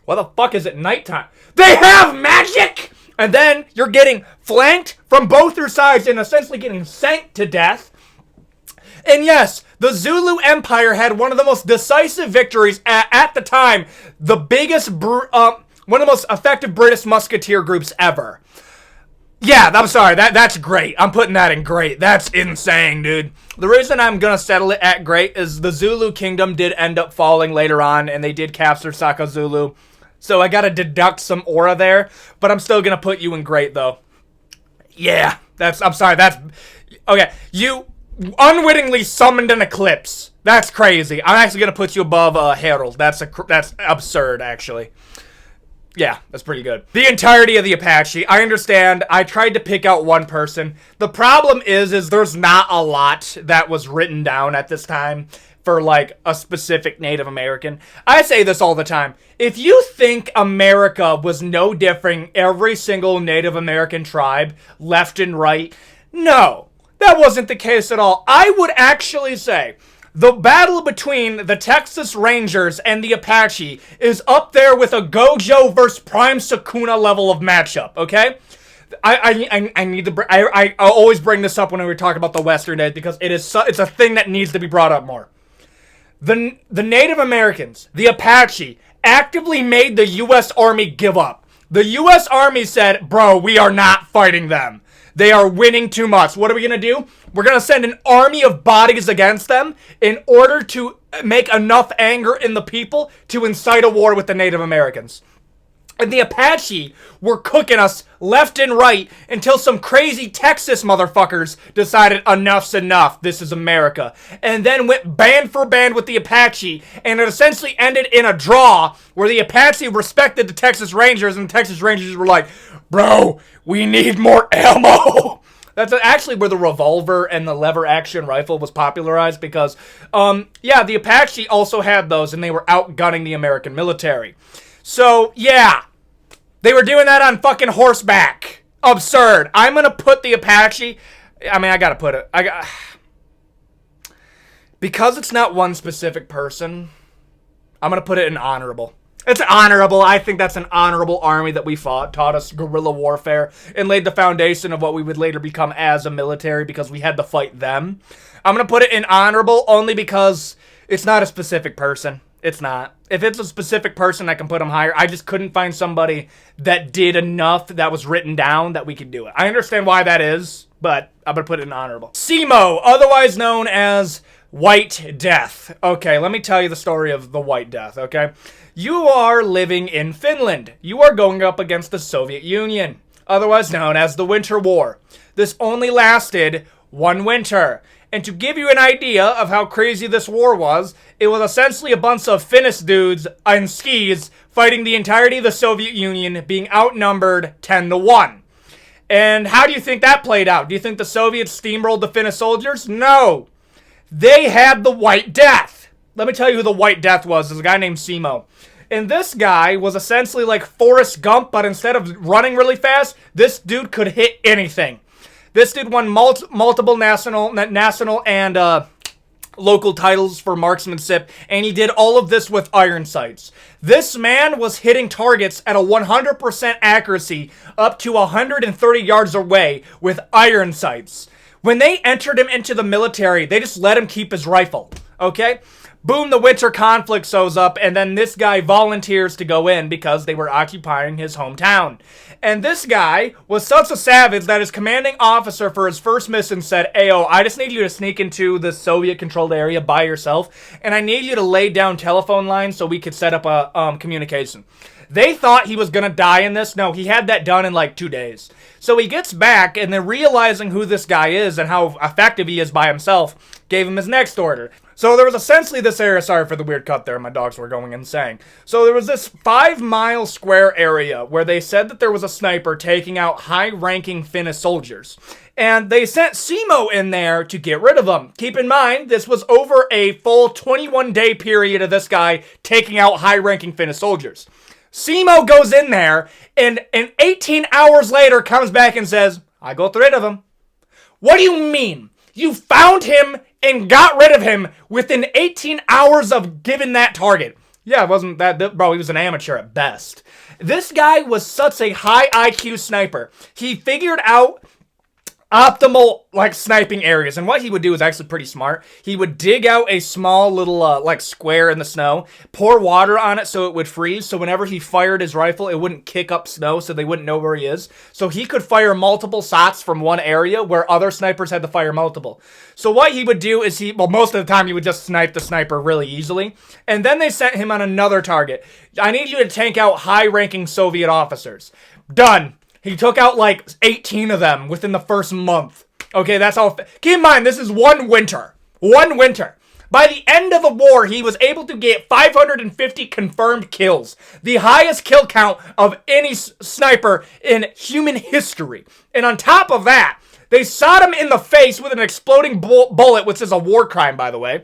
Why the fuck is it nighttime? They have magic! And then you're getting flanked from both their sides and essentially getting sank to death. And yes, the Zulu Empire had one of the most decisive victories at the time. The biggest, one of the most effective British musketeer groups ever. Yeah, I'm sorry, that's great. I'm putting that in great. That's insane, dude. The reason I'm gonna settle it at great is the Zulu kingdom did end up falling later on, and they did capture Shaka Zulu. So I gotta deduct some aura there, but I'm still gonna put you in great, though. Yeah, I'm sorry, okay, you unwittingly summoned an eclipse. That's crazy. I'm actually gonna put you above Harald. That's absurd, actually. Yeah, that's pretty good. The entirety of the Apache. I understand. I tried to pick out one person. The problem is there's not a lot that was written down at this time for, like, a specific Native American. I say this all the time. If you think America was no different, every single Native American tribe, left and right, no, that wasn't the case at all. I would actually say the battle between the Texas Rangers and the Apache is up there with a Gojo versus Prime Sukuna level of matchup, okay? I always bring this up when we talk about the Western Edge because it's a thing that needs to be brought up more. The Native Americans, the Apache, actively made the U.S. Army give up. The U.S. Army said, bro, we are not fighting them. They are winning too much. What are we going to do? We're going to send an army of bodies against them in order to make enough anger in the people to incite a war with the Native Americans. And the Apache were cooking us left and right until some crazy Texas motherfuckers decided enough's enough. This is America. And then went band for band with the Apache. And it essentially ended in a draw where the Apache respected the Texas Rangers. And the Texas Rangers were like, bro, we need more ammo. That's actually where the revolver and the lever action rifle was popularized because, yeah, the Apache also had those and they were outgunning the American military. So, yeah, they were doing that on fucking horseback. Absurd. I'm going to put the Apache, I gotta put it, because it's not one specific person, I'm going to put it in honorable. It's honorable. I think that's an honorable army that we fought, taught us guerrilla warfare, and laid the foundation of what we would later become as a military because we had to fight them. I'm going to put it in honorable only because it's not a specific person. It's not. If it's a specific person, I can put them higher. I just couldn't find somebody that did enough that was written down that we could do it. I understand why that is, but I'm going to put it in honorable. Simo, otherwise known as White Death. Okay, let me tell you the story of the White Death, okay? You are living in Finland. You are going up against the Soviet Union, otherwise known as the Winter War. This only lasted one winter, And to give you an idea of how crazy this war was, it was essentially a bunch of Finnish dudes on skis fighting the entirety of the Soviet Union, being outnumbered 10-1. And how do you think that played out? Do you think the Soviets steamrolled the Finnish soldiers? No. They had the White Death. Let me tell you who the White Death was. There's a guy named Simo. And this guy was essentially like Forrest Gump, but instead of running really fast, this dude could hit anything. This dude won multiple national and local titles for marksmanship, and he did all of this with iron sights. This man was hitting targets at a 100% accuracy up to 130 yards away with iron sights. When they entered him into the military, they just let him keep his rifle, okay? Boom, the winter conflict shows up, and then this guy volunteers to go in because they were occupying his hometown. And this guy was such a savage that his commanding officer for his first mission said, "Ayo, I just need you to sneak into the Soviet-controlled area by yourself, and I need you to lay down telephone lines so we could set up a communication." They thought he was going to die in this. No, he had that done in like 2 days. So he gets back, and then realizing who this guy is and how effective he is by himself, gave him his next order. So there was essentially this area, sorry for the weird cut there, my dogs were going insane. So there was this 5-mile square area where they said that there was a sniper taking out high-ranking Finnish soldiers. And they sent Simo in there to get rid of them. Keep in mind, this was over a full 21-day period of this guy taking out high-ranking Finnish soldiers. Simo goes in there, and 18 hours later comes back and says, "I got rid of him." What do you mean? You found him and got rid of him within 18 hours of giving that target. Yeah, it wasn't that, bro, he was an amateur at best. This guy was such a high IQ sniper. He figured out optimal, like, sniping areas. And what he would do is actually pretty smart. He would dig out a small little, like, square in the snow, pour water on it so it would freeze, so whenever he fired his rifle, it wouldn't kick up snow, so they wouldn't know where he is. So he could fire multiple shots from one area where other snipers had to fire multiple. So what he would do is most of the time he would just snipe the sniper really easily. And then they sent him on another target. "I need you to tank out high-ranking Soviet officers." Done. He took out like 18 of them within the first month. Okay, that's all. Keep in mind, this is one winter. One winter. By the end of the war, he was able to get 550 confirmed kills. The highest kill count of any sniper in human history. And on top of that, they shot him in the face with an exploding bullet, which is a war crime, by the way.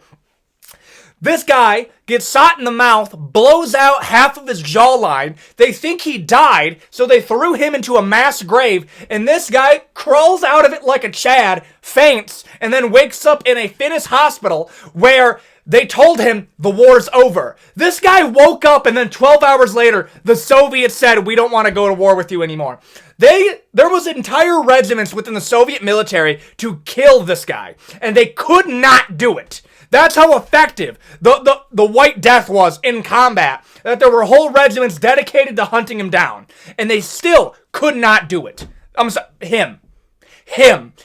This guy gets shot in the mouth, blows out half of his jawline. They think he died, so they threw him into a mass grave, and this guy crawls out of it like a Chad, faints, and then wakes up in a Finnish hospital where they told him the war's over. This guy woke up, and then 12 hours later, the Soviets said, "We don't want to go to war with you anymore." There was entire regiments within the Soviet military to kill this guy, and they could not do it. That's how effective the White Death was in combat, that there were whole regiments dedicated to hunting him down, and they still could not do it. I'm sorry, him.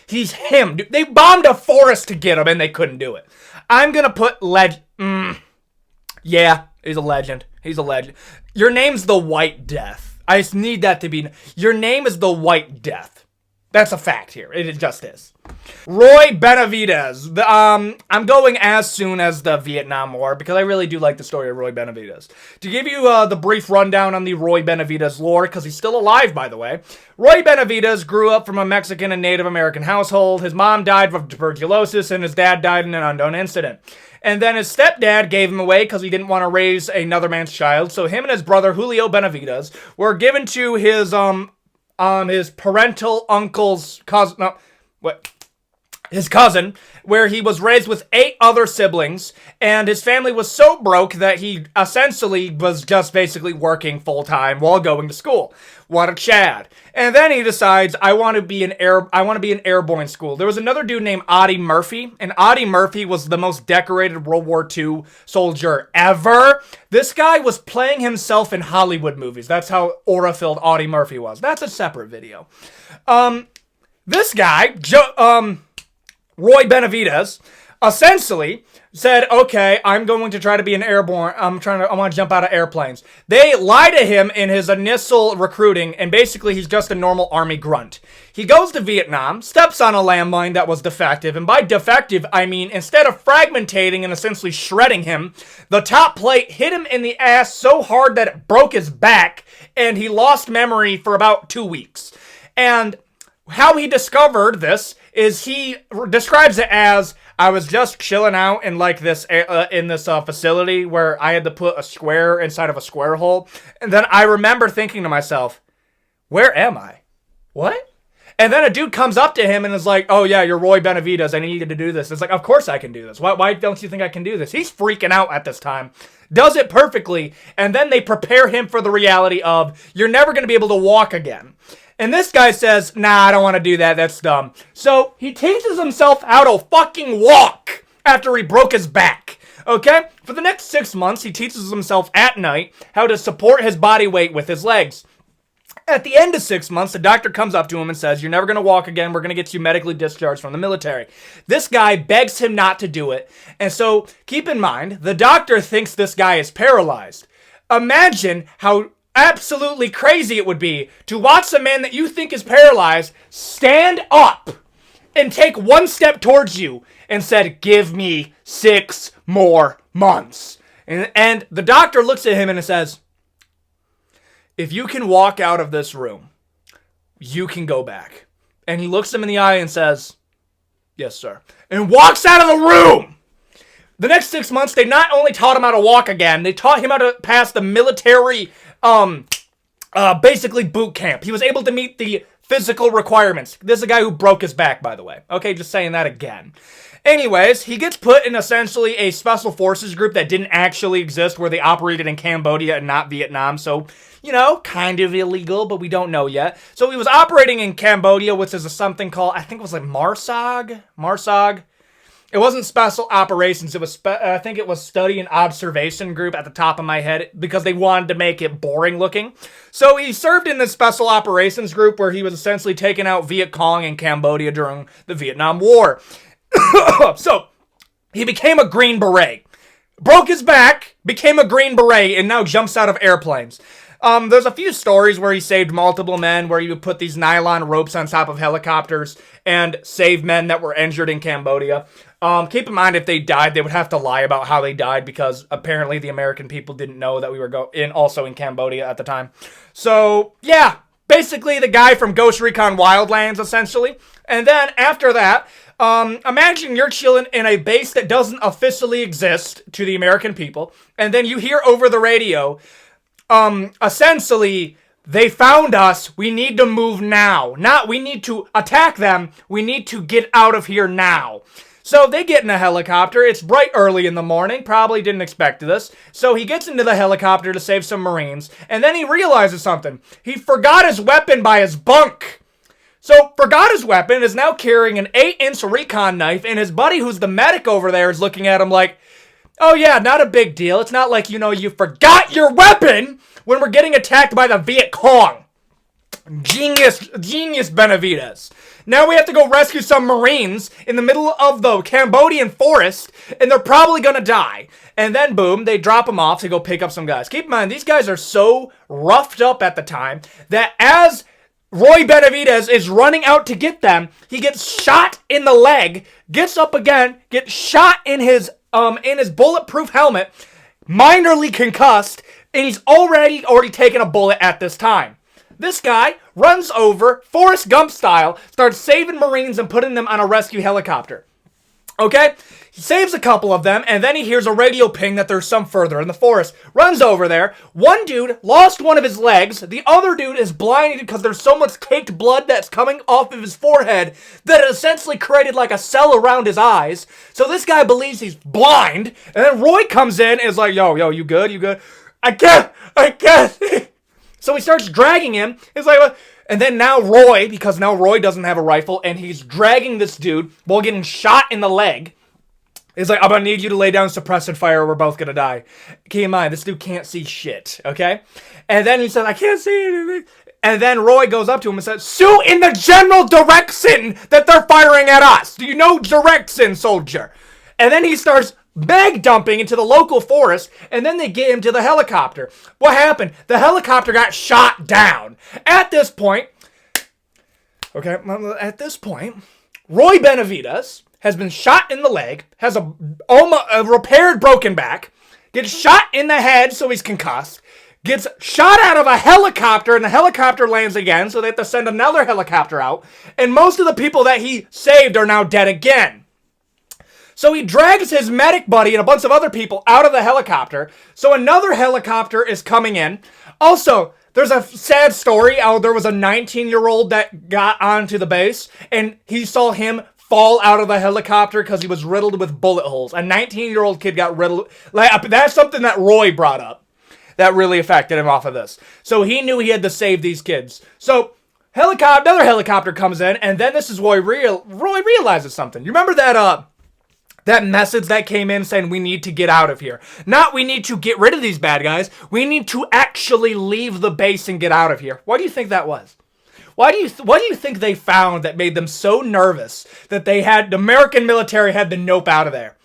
He's him. They bombed a forest to get him, and they couldn't do it. I'm gonna put yeah, he's a legend. He's a legend. Your name's the White Death. I just need that to be... Your name is the White Death. That's a fact here. It just is. Roy Benavidez. I'm going as soon as the Vietnam War because I really do like the story of Roy Benavidez. To give you the brief rundown on the Roy Benavidez lore, because he's still alive, by the way. Roy Benavidez grew up from a Mexican and Native American household. His mom died of tuberculosis and his dad died in an unknown incident. And then his stepdad gave him away because he didn't want to raise another man's child. So him and his brother, Julio Benavidez, were given to his parental uncle's cousin, his cousin, where he was raised with 8 other siblings, and his family was so broke that he essentially was just basically working full-time while going to school. What a Chad. And then he decides, I want to be an airborne school. There was another dude named Audie Murphy, and Audie Murphy was the most decorated World War II soldier ever. This guy was playing himself in Hollywood movies. That's how aura-filled Audie Murphy was. That's a separate video. This guy, Roy Benavidez, essentially said, okay, I'm going to try to be an airborne. I want to jump out of airplanes. They lie to him in his initial recruiting, and basically he's just a normal army grunt. He goes to Vietnam, steps on a landmine that was defective, and by defective, I mean instead of fragmentating and essentially shredding him, the top plate hit him in the ass so hard that it broke his back, and he lost memory for about 2 weeks. And how he discovered this is he describes it as, I was just chilling out in like this facility where I had to put a square inside of a square hole, and then I remember thinking to myself, where am I? What? And then a dude comes up to him and is like, oh yeah, you're Roy Benavidez, I needed to do this. It's like, of course I can do this. Why don't you think I can do this? He's freaking out at this time. Does it perfectly, and then they prepare him for the reality of, you're never going to be able to walk again. And this guy says, nah, I don't want to do that, that's dumb. So he teaches himself how to fucking walk after he broke his back. Okay? For the next 6 months, he teaches himself at night how to support his body weight with his legs. At the end of 6 months, the doctor comes up to him and says, you're never going to walk again. We're going to get you medically discharged from the military. This guy begs him not to do it. And so keep in mind, the doctor thinks this guy is paralyzed. Imagine how absolutely crazy it would be to watch a man that you think is paralyzed stand up and take one step towards you and said, give me 6 more months. And the doctor looks at him and says, if you can walk out of this room, you can go back. And he looks him in the eye and says, yes, sir. And walks out of the room. The next 6 months, they not only taught him how to walk again, they taught him how to pass the military, basically boot camp. He was able to meet the physical requirements. This is a guy who broke his back, by the way. Okay, just saying that again. Anyways, he gets put in essentially a special forces group that didn't actually exist, where they operated in Cambodia and not Vietnam, so, you know, kind of illegal, but we don't know yet. So he was operating in Cambodia, which is something called, I think it was like MARSOG. It wasn't special operations, it was, I think it was study and observation group at the top of my head, because they wanted to make it boring looking. So he served in this special operations group where he was essentially taking out Viet Cong in Cambodia during the Vietnam War. So, he became a Green Beret. Broke his back, became a Green Beret, and now jumps out of airplanes. There's a few stories where he saved multiple men, where he would put these nylon ropes on top of helicopters and save men that were injured in Cambodia. Keep in mind, if they died, they would have to lie about how they died, because apparently the American people didn't know that we were also in Cambodia at the time. So, yeah, basically the guy from Ghost Recon Wildlands, essentially. And then after that, imagine you're chilling in a base that doesn't officially exist to the American people, and then you hear over the radio, essentially, they found us, we need to move now. Not we need to attack them, we need to get out of here now. So they get in a helicopter, it's bright early in the morning, probably didn't expect this. So he gets into the helicopter to save some Marines, and then he realizes something. He forgot his weapon by his bunk. So, forgot his weapon, is now carrying an 8-inch recon knife, and his buddy who's the medic over there is looking at him like, oh yeah, not a big deal. It's not like, you forgot your weapon when we're getting attacked by the Viet Cong. Genius Benavidez. Now we have to go rescue some Marines in the middle of the Cambodian forest, and they're probably gonna die. And then, boom, they drop them off to go pick up some guys. Keep in mind, these guys are so roughed up at the time that as Roy Benavidez is running out to get them, he gets shot in the leg, gets up again, gets shot in his bulletproof helmet, minorly concussed, and he's already taken a bullet at this time. This guy runs over, Forrest Gump style, starts saving Marines and putting them on a rescue helicopter. Okay? He saves a couple of them, and then he hears a radio ping that there's some further in the forest. Runs over there. One dude lost one of his legs. The other dude is blinded because there's so much caked blood that's coming off of his forehead that it essentially created like a cell around his eyes. So this guy believes he's blind, and then Roy comes in and is like, yo, you good? You good? I can't. So he starts dragging him. He's like, what? And then now Roy, because now Roy doesn't have a rifle, and he's dragging this dude while getting shot in the leg. He's like, I'm gonna need you to lay down suppressant fire or we're both gonna die. Keep in mind, this dude can't see shit, okay? And then he says, I can't see anything. And then Roy goes up to him and says, shoot in the general direction that they're firing at us. Do you know direction, soldier? And then he starts bag dumping into the local forest, and then they get him to the helicopter. What happened? The helicopter got shot down. At this point, Roy Benavidez has been shot in the leg, has a repaired broken back, gets shot in the head so he's concussed, gets shot out of a helicopter, and the helicopter lands again, so they have to send another helicopter out, and most of the people that he saved are now dead again. So he drags his medic buddy and a bunch of other people out of the helicopter, so another helicopter is coming in. Also, there's a sad story. There was a 19-year-old that got onto the base, and he saw him fall out of the helicopter because he was riddled with bullet holes. A 19-year-old kid got riddled. That's something that Roy brought up that really affected him off of this. So he knew he had to save these kids. So another helicopter comes in, and then this is Roy realizes something. You remember that message that came in saying we need to get out of here? Not we need to get rid of these bad guys. We need to actually leave the base and get out of here. What do you think that was? What do you think they found that made them so nervous that the American military had to nope out of there?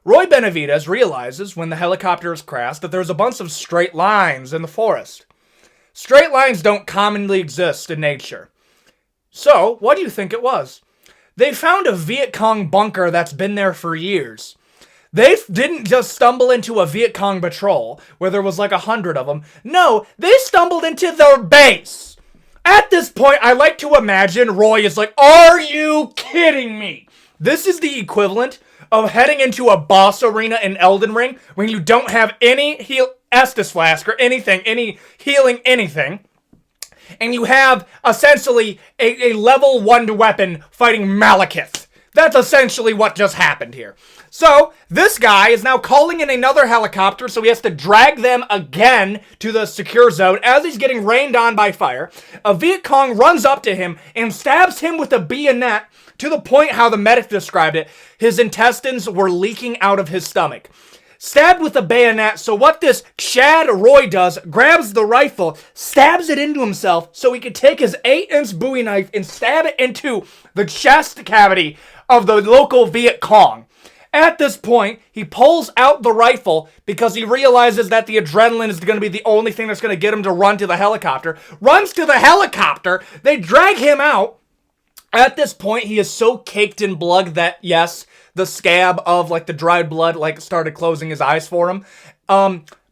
Roy Benavidez realizes when the helicopter is crashed that there's a bunch of straight lines in the forest. Straight lines don't commonly exist in nature. So, what do you think it was? They found a Viet Cong bunker that's been there for years. They didn't just stumble into a Viet Cong patrol where there was like 100 of them. No, they stumbled into their base. At this point, I like to imagine Roy is like, are you kidding me? This is the equivalent of heading into a boss arena in Elden Ring when you don't have any Estus Flask or anything, any healing anything. And you have, essentially, a level 1 weapon fighting Malekith. That's essentially what just happened here. So, this guy is now calling in another helicopter, so he has to drag them again to the secure zone. As he's getting rained on by fire, a Viet Cong runs up to him and stabs him with a bayonet to the point how the medic described it. His intestines were leaking out of his stomach. Stabbed with a bayonet, so what this Chad Roy does, grabs the rifle, stabs it into himself so he could take his 8-inch Bowie knife and stab it into the chest cavity of the local Viet Cong. At this point, he pulls out the rifle because he realizes that the adrenaline is going to be the only thing that's going to get him to run to the helicopter. Runs to the helicopter, they drag him out. At this point, he is so caked in blood that, yes, the scab of, the dried blood, started closing his eyes for him.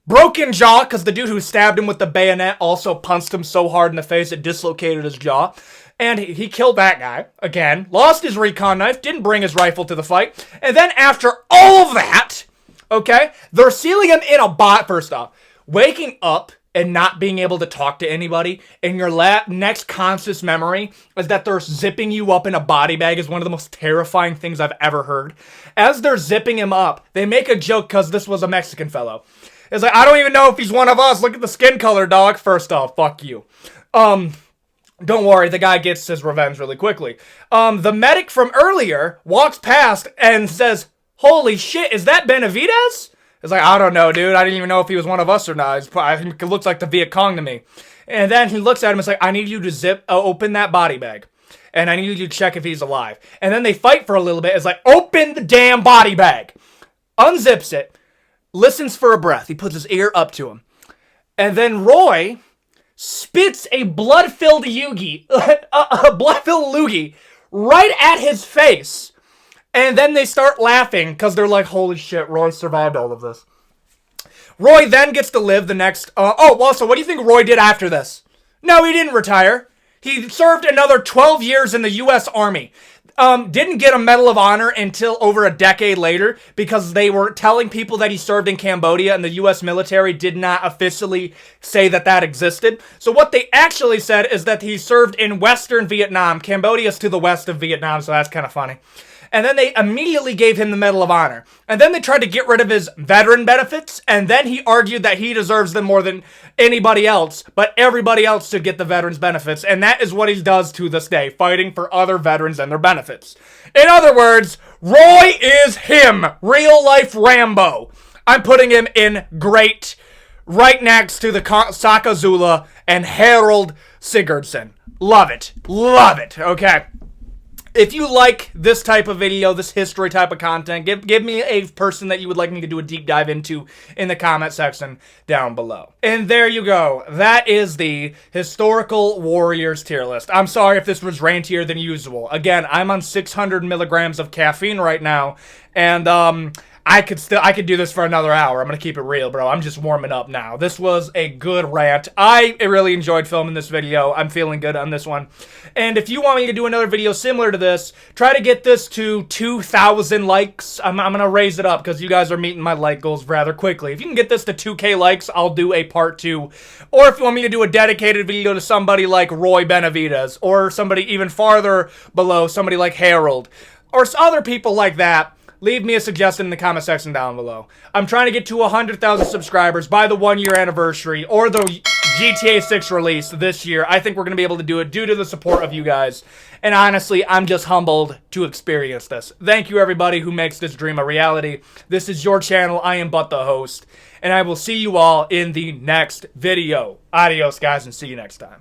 Broken jaw, because the dude who stabbed him with the bayonet also punched him so hard in the face it dislocated his jaw. And he killed that guy, again. Lost his recon knife, didn't bring his rifle to the fight. And then after all of that, okay, they're sealing him in a bot, first off. Waking up and not being able to talk to anybody, and your next conscious memory is that they're zipping you up in a body bag is one of the most terrifying things I've ever heard. As they're zipping him up, they make a joke because this was a Mexican fellow. It's like, I don't even know if he's one of us. Look at the skin color, dog. First off, fuck you. Don't worry, the guy gets his revenge really quickly. The medic from earlier walks past and says, holy shit, is that Benavidez? It's like, I don't know, dude. I didn't even know if he was one of us or not. It looks like the Viet Cong to me. And then he looks at him and is like, I need you to open that body bag. And I need you to check if he's alive. And then they fight for a little bit. It's like, open the damn body bag. Unzips it. Listens for a breath. He puts his ear up to him. And then Roy spits a blood-filled loogie right at his face. And then they start laughing because they're like, holy shit, Roy survived all of this. Roy then gets to live the next... also, what do you think Roy did after this? No, he didn't retire. He served another 12 years in the U.S. Army. Didn't get a Medal of Honor until over a decade later because they were telling people that he served in Cambodia and the U.S. military did not officially say that existed. So what they actually said is that he served in Western Vietnam. Cambodia's to the west of Vietnam, so that's kind of funny. And then they immediately gave him the Medal of Honor. And then they tried to get rid of his veteran benefits, and then he argued that he deserves them more than anybody else, but everybody else should get the veterans' benefits. And that is what he does to this day, fighting for other veterans and their benefits. In other words, Roy is him. Real-life Rambo. I'm putting him in great, right next to the Shaka Zulu and Harald Sigurdsson. Love it. Love it. Okay. If you like this type of video, this history type of content, give me a person that you would like me to do a deep dive into in the comment section down below. And there you go. That is the Historical Warriors tier list. I'm sorry if this was rantier than usual. Again, I'm on 600 milligrams of caffeine right now, and I could do this for another hour. I'm gonna keep it real, bro. I'm just warming up now. This was a good rant. I really enjoyed filming this video. I'm feeling good on this one. And if you want me to do another video similar to this, try to get this to 2,000 likes. I'm gonna raise it up because you guys are meeting my like goals rather quickly. If you can get this to 2K likes, I'll do a part 2. Or if you want me to do a dedicated video to somebody like Roy Benavidez, or somebody even farther below, somebody like Harald, or other people like that, leave me a suggestion in the comment section down below. I'm trying to get to 100,000 subscribers by the 1-year anniversary or the GTA 6 release this year. I think we're going to be able to do it due to the support of you guys. And honestly, I'm just humbled to experience this. Thank you, everybody who makes this dream a reality. This is your channel. I am but the host. And I will see you all in the next video. Adios, guys, and see you next time.